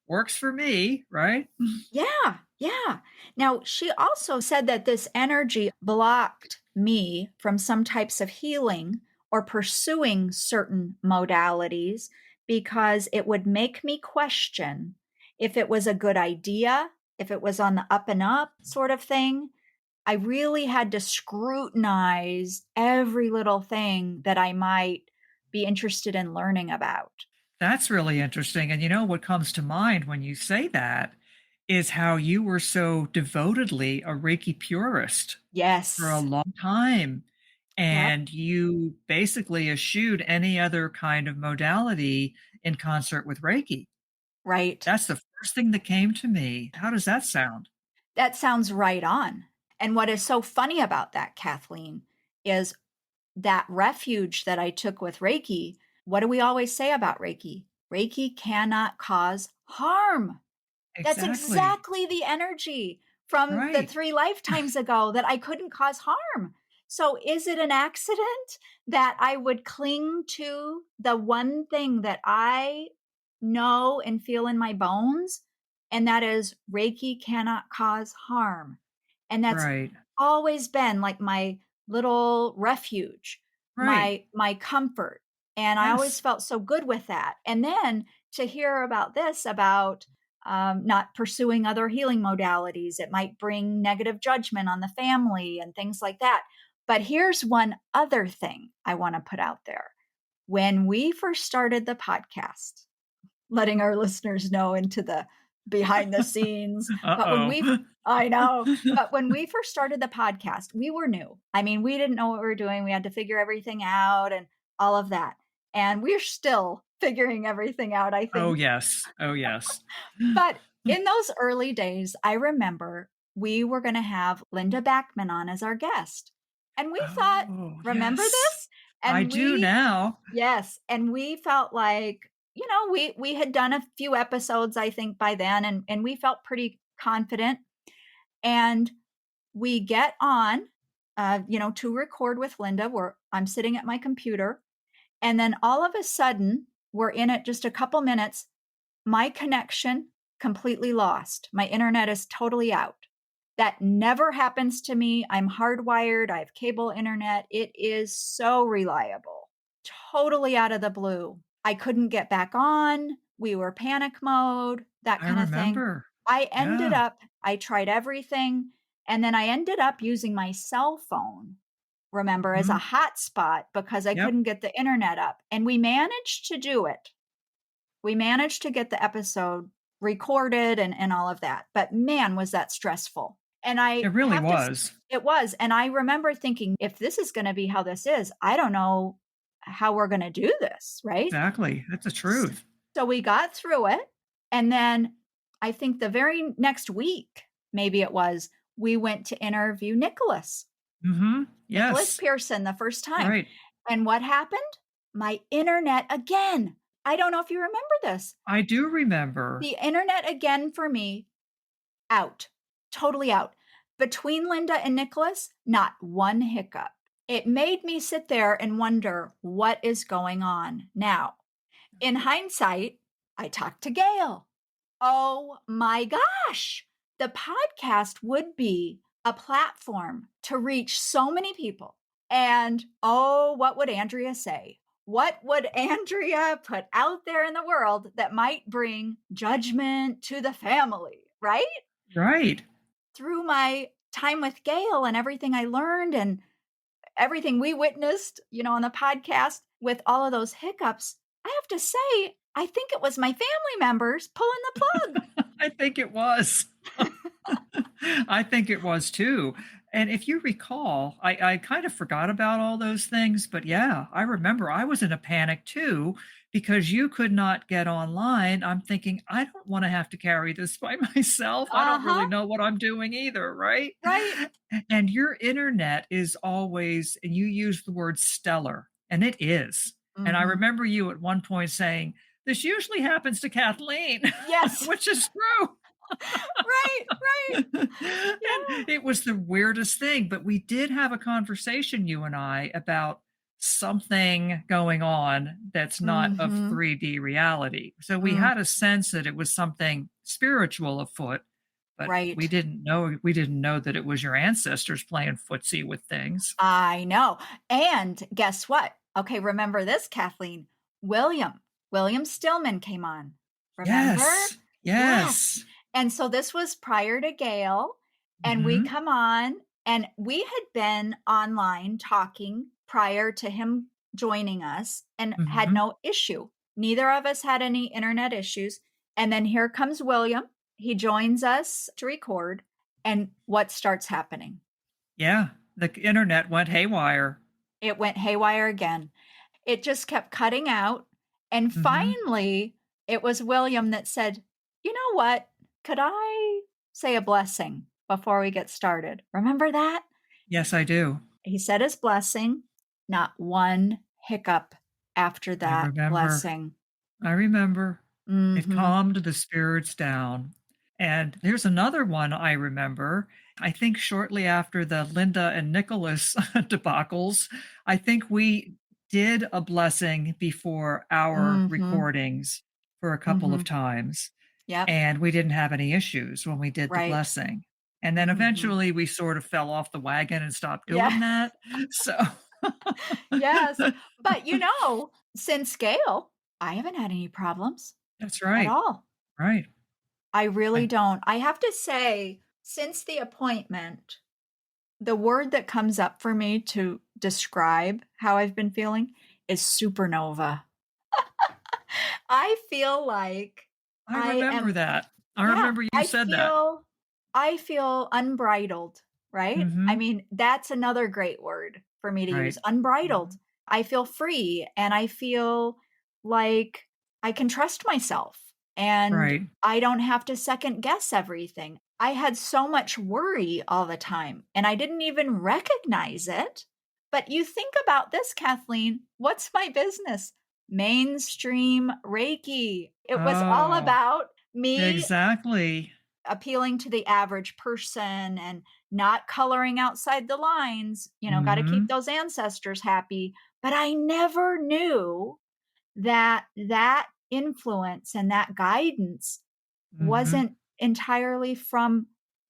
[SPEAKER 2] works for me. Right.
[SPEAKER 1] Yeah, yeah. Now, she also said that this energy blocked me from some types of healing or pursuing certain modalities because it would make me question if it was a good idea, if it was on the up and up sort of thing. I really had to scrutinize every little thing that I might be interested in learning about.
[SPEAKER 2] That's really interesting. And you know what comes to mind when you say that is how you were so devotedly a Reiki purist for a
[SPEAKER 1] Yes.
[SPEAKER 2] long time.
[SPEAKER 1] Yep.
[SPEAKER 2] And you basically eschewed any other kind of modality in concert with Reiki.
[SPEAKER 1] Right.
[SPEAKER 2] That's the first thing that came to me. How does that sound?
[SPEAKER 1] That sounds right on. And what is so funny about that, Kathleen, is that refuge that I took with Reiki. What do we always say about Reiki? Reiki cannot cause harm. That's
[SPEAKER 2] Exactly.
[SPEAKER 1] exactly the energy from the
[SPEAKER 2] Right.
[SPEAKER 1] 3 lifetimes ago that I couldn't cause harm. So is it an accident that I would cling to the one thing that I know and feel in my bones, and that is Reiki cannot cause harm. And that's
[SPEAKER 2] Right.
[SPEAKER 1] always been like my little refuge,
[SPEAKER 2] Right.
[SPEAKER 1] my comfort, and I always
[SPEAKER 2] Yes.
[SPEAKER 1] felt so good with that. And then to hear about this, about not pursuing other healing modalities. It might bring negative judgment on the family and things like that. But here's one other thing I want to put out there. When we first started the podcast, letting our listeners know into the behind the scenes, but
[SPEAKER 2] Uh-oh.
[SPEAKER 1] I know, but when we first started the podcast, we were new. I mean, we didn't know what we were doing. We had to figure everything out and all of that. And we're still figuring everything out, I
[SPEAKER 2] Oh,
[SPEAKER 1] think.
[SPEAKER 2] yes. Oh, yes.
[SPEAKER 1] But in those early days, I remember we were going to have Linda Backman on as our guest. And we thought,
[SPEAKER 2] Oh,
[SPEAKER 1] remember
[SPEAKER 2] yes.
[SPEAKER 1] this?
[SPEAKER 2] I
[SPEAKER 1] And
[SPEAKER 2] do
[SPEAKER 1] we,
[SPEAKER 2] now.
[SPEAKER 1] yes, and we felt like, we had done a few episodes, I think, by then, and we felt pretty confident. And we get on. to record with Linda, where I'm sitting at my computer. And then all of a sudden, we're in it just a couple minutes. My connection completely lost. My internet is totally out. That never happens to me. I'm hardwired. I have cable internet. It is so reliable. Totally out of the blue. I couldn't get back on. We were panic mode, that
[SPEAKER 2] I
[SPEAKER 1] kind of thing.
[SPEAKER 2] remember.
[SPEAKER 1] I
[SPEAKER 2] Yeah.
[SPEAKER 1] tried everything. And then I ended up using my cell phone, remember, as a
[SPEAKER 2] Mhm.
[SPEAKER 1] hotspot because I
[SPEAKER 2] Yep.
[SPEAKER 1] couldn't get the internet up. And we managed to do it. We managed to get the episode recorded and all of that. But man, was that stressful. And I
[SPEAKER 2] It really
[SPEAKER 1] have to
[SPEAKER 2] was.
[SPEAKER 1] it was, and I remember thinking, if this is gonna be how this is, I don't know how we're gonna do this, right?
[SPEAKER 2] Exactly. That's the
[SPEAKER 1] S
[SPEAKER 2] truth.
[SPEAKER 1] So we got through it, and then I think the very next week, maybe it was, we went to interview
[SPEAKER 2] Mhm.
[SPEAKER 1] Nicholas
[SPEAKER 2] Yes.
[SPEAKER 1] Pearson the first time.
[SPEAKER 2] Right.
[SPEAKER 1] And what happened? My internet again. I don't know if you remember this.
[SPEAKER 2] I do remember.
[SPEAKER 1] The internet again for me, out, totally out. Between Linda and Nicholas, not one hiccup. It made me sit there and wonder what is going on. Now, in hindsight, I talked to Gayle. Oh my gosh, the podcast would be a platform to reach so many people. And oh, what would Andrea say? What would Andrea put out there in the world that might bring judgment to the family, right?
[SPEAKER 2] Right.
[SPEAKER 1] Through my time with Gayle and everything I learned and everything we witnessed, on the podcast with all of those hiccups, I have to say, I think it was my family members pulling the plug.
[SPEAKER 2] I think it was. I think it was too. And if you recall, I kind of forgot about all those things, but yeah, I remember I was in a panic too because you could not get online. I'm thinking, I don't want to have to carry this by myself. I don't
[SPEAKER 1] Uh-huh,
[SPEAKER 2] really know what I'm doing either, right?
[SPEAKER 1] right.
[SPEAKER 2] And your internet is always, and you use the word stellar, and it is. And I
[SPEAKER 1] Mhm.
[SPEAKER 2] remember you at one point saying, this usually happens to Kathleen,
[SPEAKER 1] Yes.
[SPEAKER 2] which is true.
[SPEAKER 1] Right, right.
[SPEAKER 2] And
[SPEAKER 1] Yeah.
[SPEAKER 2] it was the weirdest thing, but we did have a conversation, you and I, about something going on that's not of
[SPEAKER 1] Mhm.
[SPEAKER 2] 3D reality. So we
[SPEAKER 1] Mm,
[SPEAKER 2] had a sense that it was something spiritual afoot, but we
[SPEAKER 1] right.
[SPEAKER 2] didn't know that it was your ancestors playing footsie with things.
[SPEAKER 1] I know. And guess what? Okay, remember this, Kathleen. William, William Stillman came on. Remember?
[SPEAKER 2] Yes.
[SPEAKER 1] Yes.
[SPEAKER 2] Yes.
[SPEAKER 1] And so this was prior to Gail, and we
[SPEAKER 2] Mhm.
[SPEAKER 1] come on, and we had been online talking prior to him joining us and had
[SPEAKER 2] Mhm.
[SPEAKER 1] no issue. Neither of us had any internet issues. And then here comes William. He joins us to record. And what starts happening?
[SPEAKER 2] Yeah. The internet went haywire.
[SPEAKER 1] It went haywire again. It just kept cutting out. And
[SPEAKER 2] Mhm.
[SPEAKER 1] finally, it was William that said, "You know what? Could I say a blessing before we get started?" Remember that?
[SPEAKER 2] Yes, I do.
[SPEAKER 1] He said his blessing, not one hiccup after
[SPEAKER 2] I
[SPEAKER 1] that
[SPEAKER 2] remember.
[SPEAKER 1] blessing.
[SPEAKER 2] I remember. It
[SPEAKER 1] Mhm.
[SPEAKER 2] calmed the spirits down. And there's another one I remember. I think shortly after the Linda and Nicholas debacles, I think we did a blessing before our
[SPEAKER 1] Mhm.
[SPEAKER 2] recordings for a couple of
[SPEAKER 1] Mhm.
[SPEAKER 2] times,
[SPEAKER 1] Yep.
[SPEAKER 2] and we didn't have any issues when we did the
[SPEAKER 1] Right.
[SPEAKER 2] blessing. And then
[SPEAKER 1] Mhm.
[SPEAKER 2] eventually we sort of fell off the wagon and stopped
[SPEAKER 1] Yeah.
[SPEAKER 2] doing that. So
[SPEAKER 1] Yes. But, since Gail, I haven't had any problems
[SPEAKER 2] that's
[SPEAKER 1] at
[SPEAKER 2] right.
[SPEAKER 1] all.
[SPEAKER 2] Right.
[SPEAKER 1] I really
[SPEAKER 2] I
[SPEAKER 1] don't. I have to say, since the appointment, the word that comes up for me to describe how I've been feeling is supernova. I feel like
[SPEAKER 2] I
[SPEAKER 1] I
[SPEAKER 2] remember
[SPEAKER 1] am
[SPEAKER 2] that. I
[SPEAKER 1] yeah,
[SPEAKER 2] remember you said that.
[SPEAKER 1] I feel unbridled, right? I
[SPEAKER 2] Mhm.
[SPEAKER 1] mean, that's another great word for me to use,
[SPEAKER 2] Right.
[SPEAKER 1] unbridled.
[SPEAKER 2] Mhm.
[SPEAKER 1] I feel free and I feel like I can trust myself and
[SPEAKER 2] Right.
[SPEAKER 1] I don't have to second guess everything. I had so much worry all the time and I didn't even recognize it. But you think about this, Kathleen, what's my business? Mainstream Reiki. It was all
[SPEAKER 2] Oh,
[SPEAKER 1] about me
[SPEAKER 2] exactly.
[SPEAKER 1] appealing to the average person and not coloring outside the lines, got to keep
[SPEAKER 2] Mhm.
[SPEAKER 1] those ancestors happy. But I never knew that that influence and that guidance
[SPEAKER 2] Mhm.
[SPEAKER 1] wasn't entirely from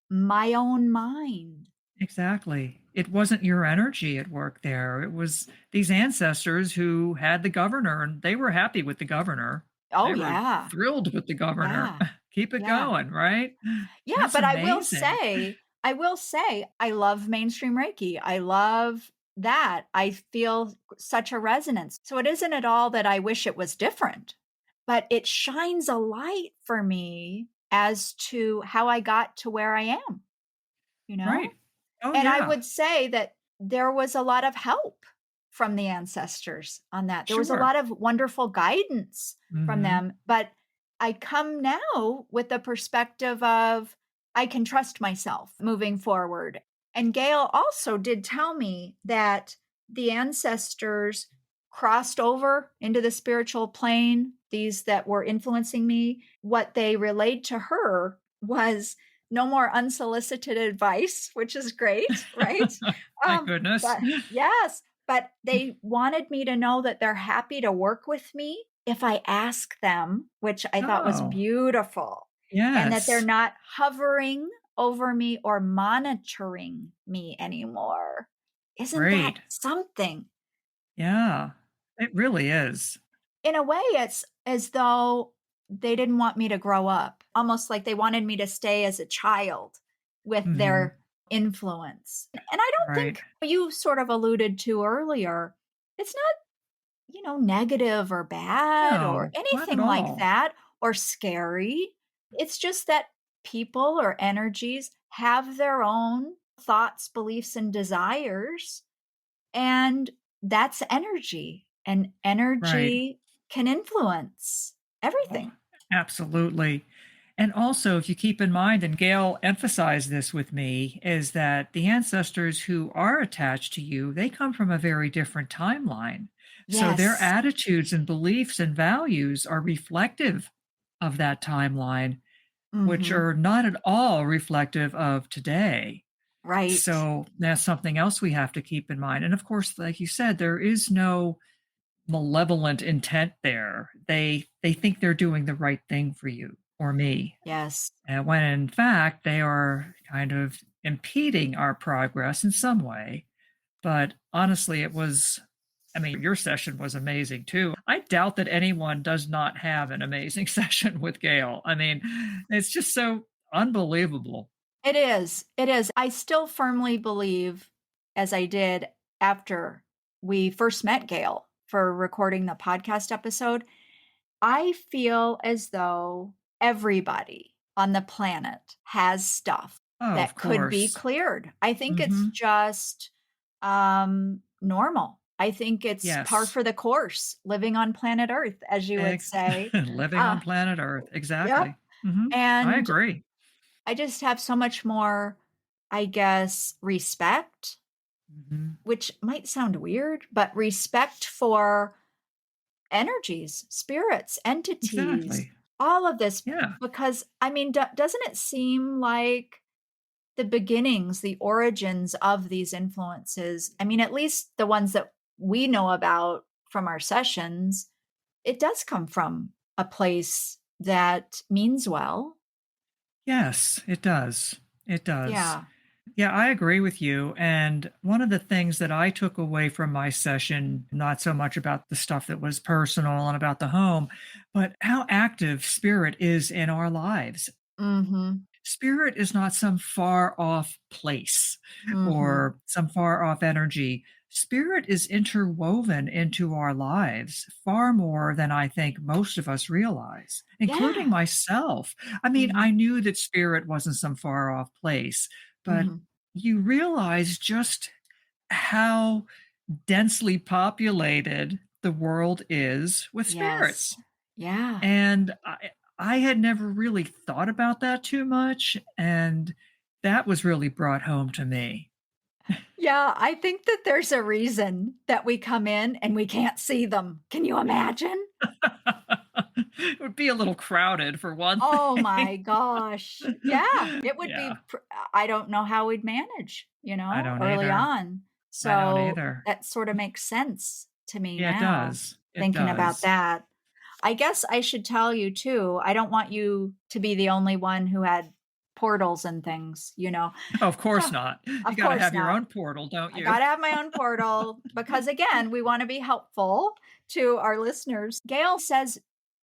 [SPEAKER 1] my own mind.
[SPEAKER 2] Exactly. It wasn't your energy at work there. It was these ancestors who had the governor, and they were happy with the governor.
[SPEAKER 1] Oh,
[SPEAKER 2] They were
[SPEAKER 1] yeah.
[SPEAKER 2] thrilled with the governor.
[SPEAKER 1] Yeah.
[SPEAKER 2] Keep it
[SPEAKER 1] Yeah.
[SPEAKER 2] going, right?
[SPEAKER 1] Yeah,
[SPEAKER 2] That's
[SPEAKER 1] but
[SPEAKER 2] amazing.
[SPEAKER 1] I will say, I love mainstream Reiki. I love that. I feel such a resonance. So it isn't at all that I wish it was different, but it shines a light for me as to how I got to where I am, you know?
[SPEAKER 2] Right. Oh,
[SPEAKER 1] And I
[SPEAKER 2] yeah.
[SPEAKER 1] would say that there was a lot of help from the ancestors on that. There was a
[SPEAKER 2] Sure.
[SPEAKER 1] lot of wonderful guidance from
[SPEAKER 2] Mhm.
[SPEAKER 1] them, but I come now with the perspective of I can trust myself moving forward. And Gail also did tell me that the ancestors crossed over into the spiritual plane, these that were influencing me. What they relayed to her was no more unsolicited advice, which is great, right?
[SPEAKER 2] Thank goodness.
[SPEAKER 1] But yes, but they wanted me to know that they're happy to work with me if I ask them, which I thought was
[SPEAKER 2] Oh,
[SPEAKER 1] beautiful, and that they're
[SPEAKER 2] yes.
[SPEAKER 1] not hovering over me or monitoring me anymore. Isn't that
[SPEAKER 2] Great.
[SPEAKER 1] something?
[SPEAKER 2] Yeah. It really is.
[SPEAKER 1] In a way, it's as though they didn't want me to grow up, almost like they wanted me to stay as a child with
[SPEAKER 2] Mhm.
[SPEAKER 1] their influence. And I don't
[SPEAKER 2] Right.
[SPEAKER 1] think you sort of alluded to earlier, it's not, negative or bad or
[SPEAKER 2] No, not at
[SPEAKER 1] anything like
[SPEAKER 2] all.
[SPEAKER 1] that or scary. It's just that people or energies have their own thoughts, beliefs, and desires, and that's energy, and
[SPEAKER 2] Right.
[SPEAKER 1] energy can influence
[SPEAKER 2] Oh,
[SPEAKER 1] everything.
[SPEAKER 2] absolutely. And also, if you keep in mind, and Gail emphasized this with me, is that the ancestors who are attached to you, they come from a very different timeline. So their
[SPEAKER 1] Yes.
[SPEAKER 2] attitudes and beliefs and values are reflective of that timeline, which
[SPEAKER 1] Mhm.
[SPEAKER 2] are not at all reflective of today.
[SPEAKER 1] Right.
[SPEAKER 2] So that's something else we have to keep in mind. And of course, like you said, there is no malevolent intent there. They think they're doing the right thing for you or me,
[SPEAKER 1] Yes.
[SPEAKER 2] and when in fact they are kind of impeding our progress in some way. But honestly, it was I mean, your session was amazing too. I doubt that anyone does not have an amazing session with Gail. I mean, it's just so unbelievable.
[SPEAKER 1] It is. It is. I still firmly believe, as I did after we first met Gail for recording the podcast episode, I feel as though everybody on the planet has stuff
[SPEAKER 2] Oh, of
[SPEAKER 1] that could be
[SPEAKER 2] course.
[SPEAKER 1] cleared. I think it's
[SPEAKER 2] Mhm.
[SPEAKER 1] just normal. I think it's par
[SPEAKER 2] Yes.
[SPEAKER 1] for the course, living on planet Earth, as you would
[SPEAKER 2] Ex
[SPEAKER 1] say.
[SPEAKER 2] living
[SPEAKER 1] Uh,
[SPEAKER 2] on planet Earth.
[SPEAKER 1] yep.
[SPEAKER 2] Exactly. Mhm. I
[SPEAKER 1] And
[SPEAKER 2] agree.
[SPEAKER 1] I just have so much more, I guess, respect,
[SPEAKER 2] Mhm.
[SPEAKER 1] which might sound weird, but respect for energies, spirits, entities,
[SPEAKER 2] Exactly.
[SPEAKER 1] all of this.
[SPEAKER 2] Yeah.
[SPEAKER 1] Because, I mean, doesn't it seem like the beginnings, the origins of these influences? I mean, at least the ones that we know about from our sessions, it does come from a place that means well.
[SPEAKER 2] Yes, it does. It does.
[SPEAKER 1] Yeah.
[SPEAKER 2] Yeah, I agree with you. And one of the things that I took away from my session, not so much about the stuff that was personal and about the home, but how active spirit is in our lives.
[SPEAKER 1] Mhm.
[SPEAKER 2] Spirit is not some far off place
[SPEAKER 1] Mhm.
[SPEAKER 2] or some far off energy. Spirit is interwoven into our lives far more than I think most of us realize, including
[SPEAKER 1] Yeah.
[SPEAKER 2] myself. I mean, I
[SPEAKER 1] Mhm.
[SPEAKER 2] knew that spirit wasn't some far off place, but
[SPEAKER 1] Mhm.
[SPEAKER 2] you realize just how densely populated the world is with
[SPEAKER 1] Yes.
[SPEAKER 2] spirits.
[SPEAKER 1] Yeah.
[SPEAKER 2] And I had never really thought about that too much, and that was really brought home to me.
[SPEAKER 1] Yeah, I think that there's a reason that we come in and we can't see them. Can you imagine?
[SPEAKER 2] It would be a little crowded for one
[SPEAKER 1] Oh
[SPEAKER 2] thing.
[SPEAKER 1] my gosh. Yeah, it would
[SPEAKER 2] Yeah,
[SPEAKER 1] be I don't know how we'd manage,
[SPEAKER 2] I don't
[SPEAKER 1] early
[SPEAKER 2] either.
[SPEAKER 1] on.
[SPEAKER 2] I don't
[SPEAKER 1] So,
[SPEAKER 2] either.
[SPEAKER 1] that sort of makes sense to me
[SPEAKER 2] Yeah, it
[SPEAKER 1] now,
[SPEAKER 2] does. It
[SPEAKER 1] thinking about
[SPEAKER 2] does.
[SPEAKER 1] that. I guess I should tell you too, I don't want you to be the only one who had portals and things, you know?
[SPEAKER 2] No, of course
[SPEAKER 1] So
[SPEAKER 2] not. You
[SPEAKER 1] of
[SPEAKER 2] gotta
[SPEAKER 1] course
[SPEAKER 2] have your
[SPEAKER 1] not.
[SPEAKER 2] own portal, don't
[SPEAKER 1] I
[SPEAKER 2] you?
[SPEAKER 1] gotta have my own portal because, again, we wanna be helpful to our listeners. Gail says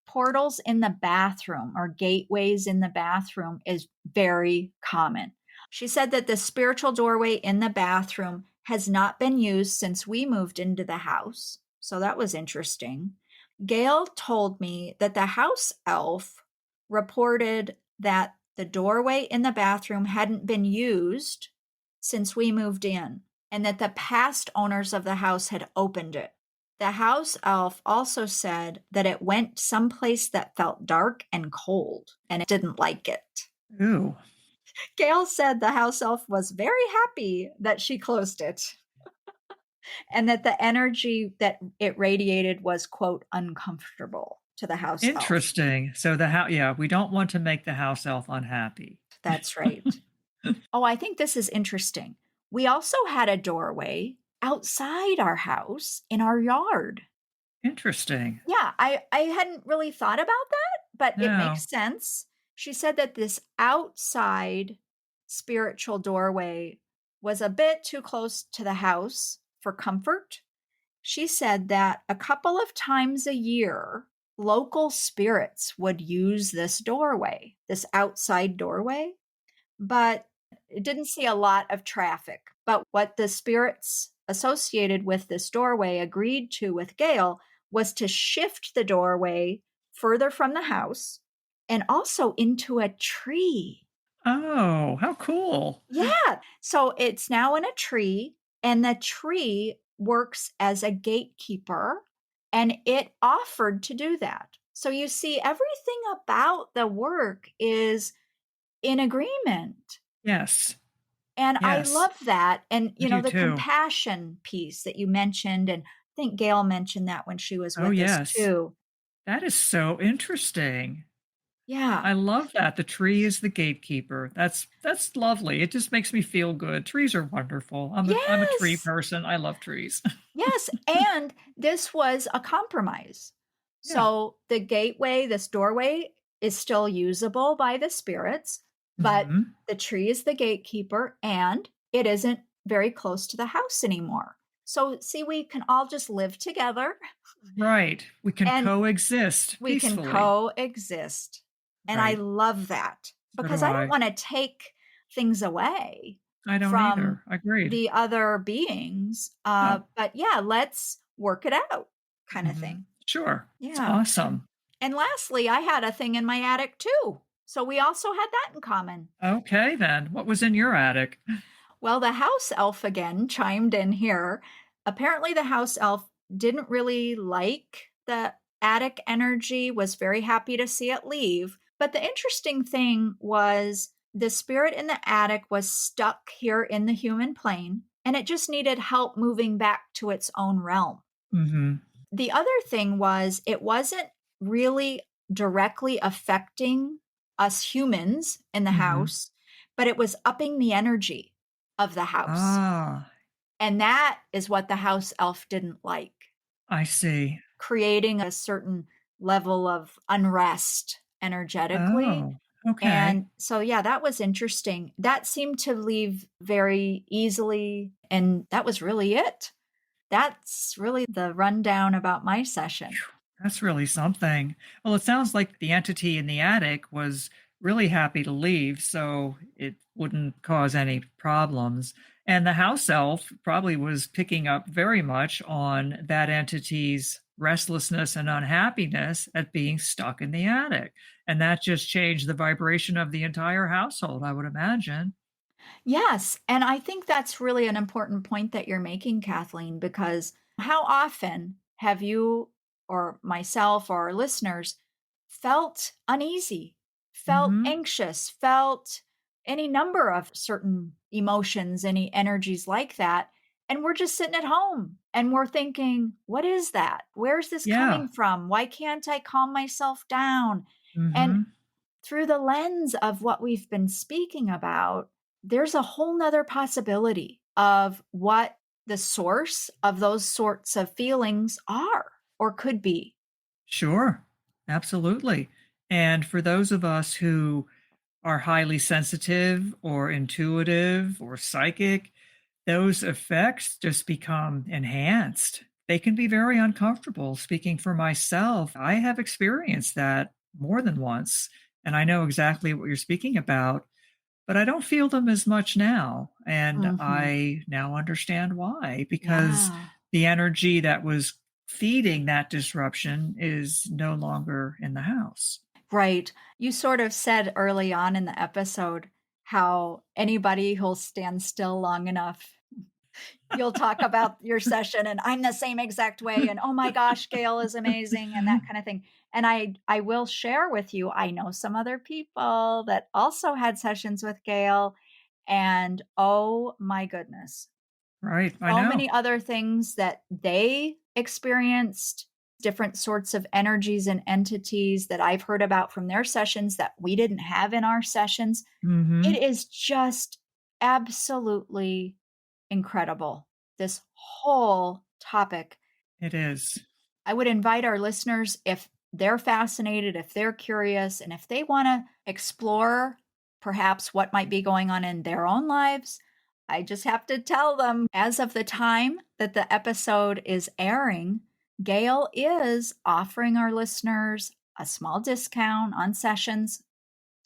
[SPEAKER 1] portals in the bathroom or gateways in the bathroom is very common. She said that the spiritual doorway in the bathroom has not been used since we moved into the house. So that was interesting. Gail told me that the house elf reported that the doorway in the bathroom hadn't been used since we moved in and that the past owners of the house had opened it. The house elf also said that it went someplace that felt dark and cold and it didn't like it.
[SPEAKER 2] Ooh,
[SPEAKER 1] Gail said the house elf was very happy that she closed it and that the energy that it radiated was, quote, uncomfortable to the house elf.
[SPEAKER 2] interesting. So the house, yeah, we don't want to make the house elf unhappy.
[SPEAKER 1] That's right. Oh, I think this is interesting. We also had a doorway outside our house in our yard.
[SPEAKER 2] Interesting.
[SPEAKER 1] Yeah, I hadn't really thought about that, but it
[SPEAKER 2] No.
[SPEAKER 1] makes sense. She said that this outside spiritual doorway was a bit too close to the house for comfort. She said that a couple of times a year, local spirits would use this doorway, this outside doorway, but it didn't see a lot of traffic. But what the spirits associated with this doorway agreed to with Gail was to shift the doorway further from the house and also into a tree.
[SPEAKER 2] Oh, how cool.
[SPEAKER 1] Yeah. So it's now in a tree, and the tree works as a gatekeeper, and it offered to do that. So you see, everything about the work is in agreement.
[SPEAKER 2] Yes.
[SPEAKER 1] And I
[SPEAKER 2] Yes.
[SPEAKER 1] love that. And,
[SPEAKER 2] I do
[SPEAKER 1] the
[SPEAKER 2] too.
[SPEAKER 1] compassion piece that you mentioned, and I think Gail mentioned that when she was
[SPEAKER 2] Oh,
[SPEAKER 1] with us
[SPEAKER 2] yes.
[SPEAKER 1] too.
[SPEAKER 2] That is so interesting.
[SPEAKER 1] Yeah.
[SPEAKER 2] I love that. The tree is the gatekeeper. That's lovely. It just makes me feel good. Trees are wonderful. I'm a tree
[SPEAKER 1] Yes.
[SPEAKER 2] person. I love trees.
[SPEAKER 1] Yes. And this was a compromise.
[SPEAKER 2] Yeah.
[SPEAKER 1] So the gateway, this doorway, is still usable by the spirits, but
[SPEAKER 2] Mhm.
[SPEAKER 1] the tree is the gatekeeper and it isn't very close to the house anymore. So, see, we can all just live together
[SPEAKER 2] Right. We can
[SPEAKER 1] and
[SPEAKER 2] coexist
[SPEAKER 1] we can
[SPEAKER 2] peacefully.
[SPEAKER 1] coexist, and I
[SPEAKER 2] Right.
[SPEAKER 1] love that
[SPEAKER 2] So do
[SPEAKER 1] because I don't
[SPEAKER 2] I.
[SPEAKER 1] wanna take things away
[SPEAKER 2] I don't
[SPEAKER 1] from
[SPEAKER 2] either. Agreed.
[SPEAKER 1] the other beings,
[SPEAKER 2] No.
[SPEAKER 1] but yeah, let's work it out kinda
[SPEAKER 2] Mhm.
[SPEAKER 1] thing.
[SPEAKER 2] Sure. It's
[SPEAKER 1] Yeah,
[SPEAKER 2] awesome.
[SPEAKER 1] and lastly, I had a thing in my attic too, so we also had that in common.
[SPEAKER 2] Okay then. What was in your attic?
[SPEAKER 1] Well, the house elf again chimed in here. Apparently, the house elf didn't really like the attic energy, was very happy to see it leave. But the interesting thing was the spirit in the attic was stuck here in the human plane and it just needed help moving back to its own realm.
[SPEAKER 2] Mhm.
[SPEAKER 1] The other thing was it wasn't really directly affecting us humans in the
[SPEAKER 2] Mhm.
[SPEAKER 1] house, but it was upping the energy of the house.
[SPEAKER 2] Ah,
[SPEAKER 1] And that is what the house elf didn't like,
[SPEAKER 2] I see.
[SPEAKER 1] creating a certain level of unrest energetically.
[SPEAKER 2] Oh, okay.
[SPEAKER 1] And so, yeah, that was interesting. That seemed to leave very easily. And that was really it. That's really the rundown about my session.
[SPEAKER 2] Phew, that's really something. Well, it sounds like the entity in the attic was really happy to leave, so it wouldn't cause any problems. And the house elf probably was picking up very much on that entity's restlessness and unhappiness at being stuck in the attic. And that just changed the vibration of the entire household, I would imagine.
[SPEAKER 1] Yes, and I think that's really an important point that you're making, Kathleen, because how often have you or myself or our listeners felt uneasy, felt
[SPEAKER 2] Hmm.
[SPEAKER 1] anxious, felt any number of certain emotions, any energies like that? And we're just sitting at home and we're thinking, what is that? Where's this
[SPEAKER 2] Yeah.
[SPEAKER 1] coming from? Why can't I calm myself down? And
[SPEAKER 2] Mm-hmm.
[SPEAKER 1] through the lens of what we've been speaking about, there's a whole nother possibility of what the source of those sorts of feelings are or could be.
[SPEAKER 2] Sure. Absolutely. And for those of us who are highly sensitive or intuitive or psychic, those effects just become enhanced. They can be very uncomfortable. Speaking for myself, I have experienced that more than once, and I know exactly what you're speaking about, but I don't feel them as much now. And
[SPEAKER 1] Mhm.
[SPEAKER 2] I now understand why, because
[SPEAKER 1] Yeah.
[SPEAKER 2] the energy that was feeding that disruption is no longer in the house.
[SPEAKER 1] Right. You sort of said early on in the episode how anybody who'll stand still long enough, you'll talk about your session and I'm the same exact way and oh my gosh, Gail is amazing and that kind of thing. And I will share with you, I know some other people that also had sessions with Gail and oh my goodness,
[SPEAKER 2] Right. I
[SPEAKER 1] so
[SPEAKER 2] know.
[SPEAKER 1] many other things that they experienced, different sorts of energies and entities that I've heard about from their sessions that we didn't have in our sessions.
[SPEAKER 2] Hmm.
[SPEAKER 1] It is just absolutely incredible, this whole topic.
[SPEAKER 2] It is.
[SPEAKER 1] I would invite our listeners, if they're fascinated, if they're curious, and if they want to explore perhaps what might be going on in their own lives, I just have to tell them as of the time that the episode is airing, Gail is offering our listeners a small discount on sessions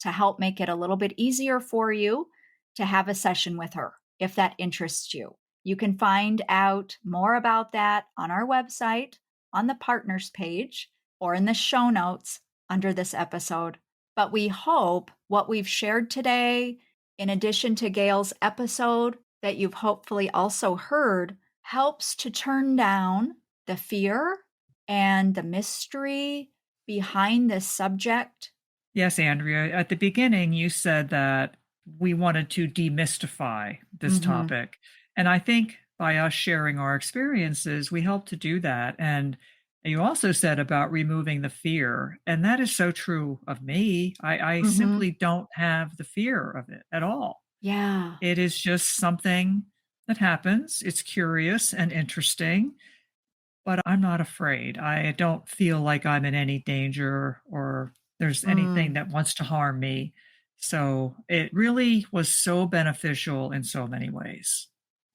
[SPEAKER 1] to help make it a little bit easier for you to have a session with her if that interests you. You can find out more about that on our website, on the partners page, or in the show notes under this episode. But we hope what we've shared today, in addition to Gail's episode that you've hopefully also heard, helps to turn down the fear and the mystery behind this subject.
[SPEAKER 2] Yes, Andrea. At the beginning, you said that we wanted to demystify this
[SPEAKER 1] Mhm.
[SPEAKER 2] topic. And I think by us sharing our experiences, we help to do that. And you also said about removing the fear. And that is so true of me. I
[SPEAKER 1] Mhm.
[SPEAKER 2] simply don't have the fear of it at all.
[SPEAKER 1] Yeah.
[SPEAKER 2] It is just something that happens. It's curious and interesting, but I'm not afraid. I don't feel like I'm in any danger or there's anything
[SPEAKER 1] Mm.
[SPEAKER 2] that wants to harm me. So it really was so beneficial in so many ways.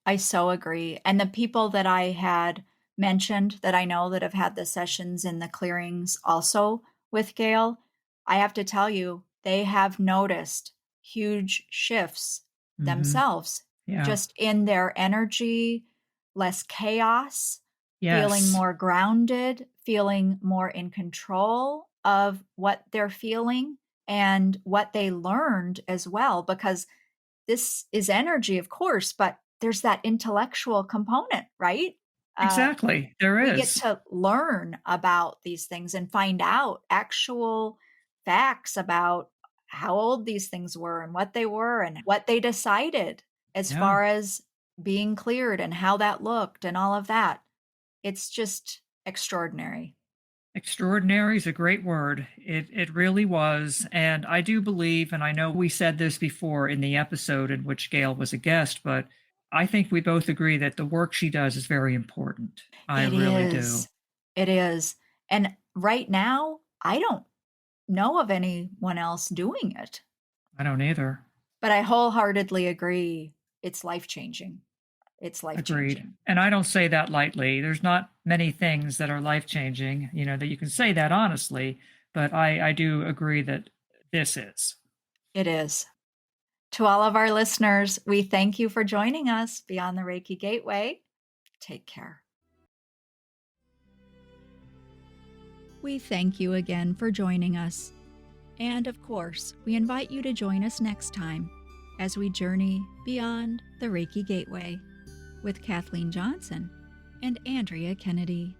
[SPEAKER 1] I so agree. And the people that I had mentioned that I know that have had the sessions in the clearings also with Gail, I have to tell you, they have noticed huge shifts
[SPEAKER 2] Hmm.
[SPEAKER 1] themselves
[SPEAKER 2] Yeah.
[SPEAKER 1] just in their energy, less chaos, feeling
[SPEAKER 2] Yes.
[SPEAKER 1] more grounded, feeling more in control of what they're feeling and what they learned as well. Because this is energy, of course, but there's that intellectual component, right? Uh,
[SPEAKER 2] Exactly. There
[SPEAKER 1] we get
[SPEAKER 2] is.
[SPEAKER 1] to learn about these things and find out actual facts about how old these things were and what they were and what they decided as
[SPEAKER 2] Yeah.
[SPEAKER 1] far as being cleared and how that looked and all of that. It's just extraordinary.
[SPEAKER 2] Extraordinary is a great word. It really was. And I do believe, and I know we said this before in the episode in which Gail was a guest, but I think we both agree that the work she does is very important. I
[SPEAKER 1] It
[SPEAKER 2] really
[SPEAKER 1] is.
[SPEAKER 2] do.
[SPEAKER 1] It is. And right now, I don't know of anyone else doing it,
[SPEAKER 2] I don't either.
[SPEAKER 1] but I wholeheartedly agree. It's life changing. It's life
[SPEAKER 2] Agreed.
[SPEAKER 1] changing.
[SPEAKER 2] And I don't say that lightly. There's not many things that are life changing, that you can say that honestly, but I do agree that this is.
[SPEAKER 1] It is. To all of our listeners, we thank you for joining us beyond the Reiki Gateway. Take care. We thank you again for joining us. And of course, we invite you to join us next time as we journey beyond the Reiki Gateway with Kathleen Johnson and Andrea Kennedy.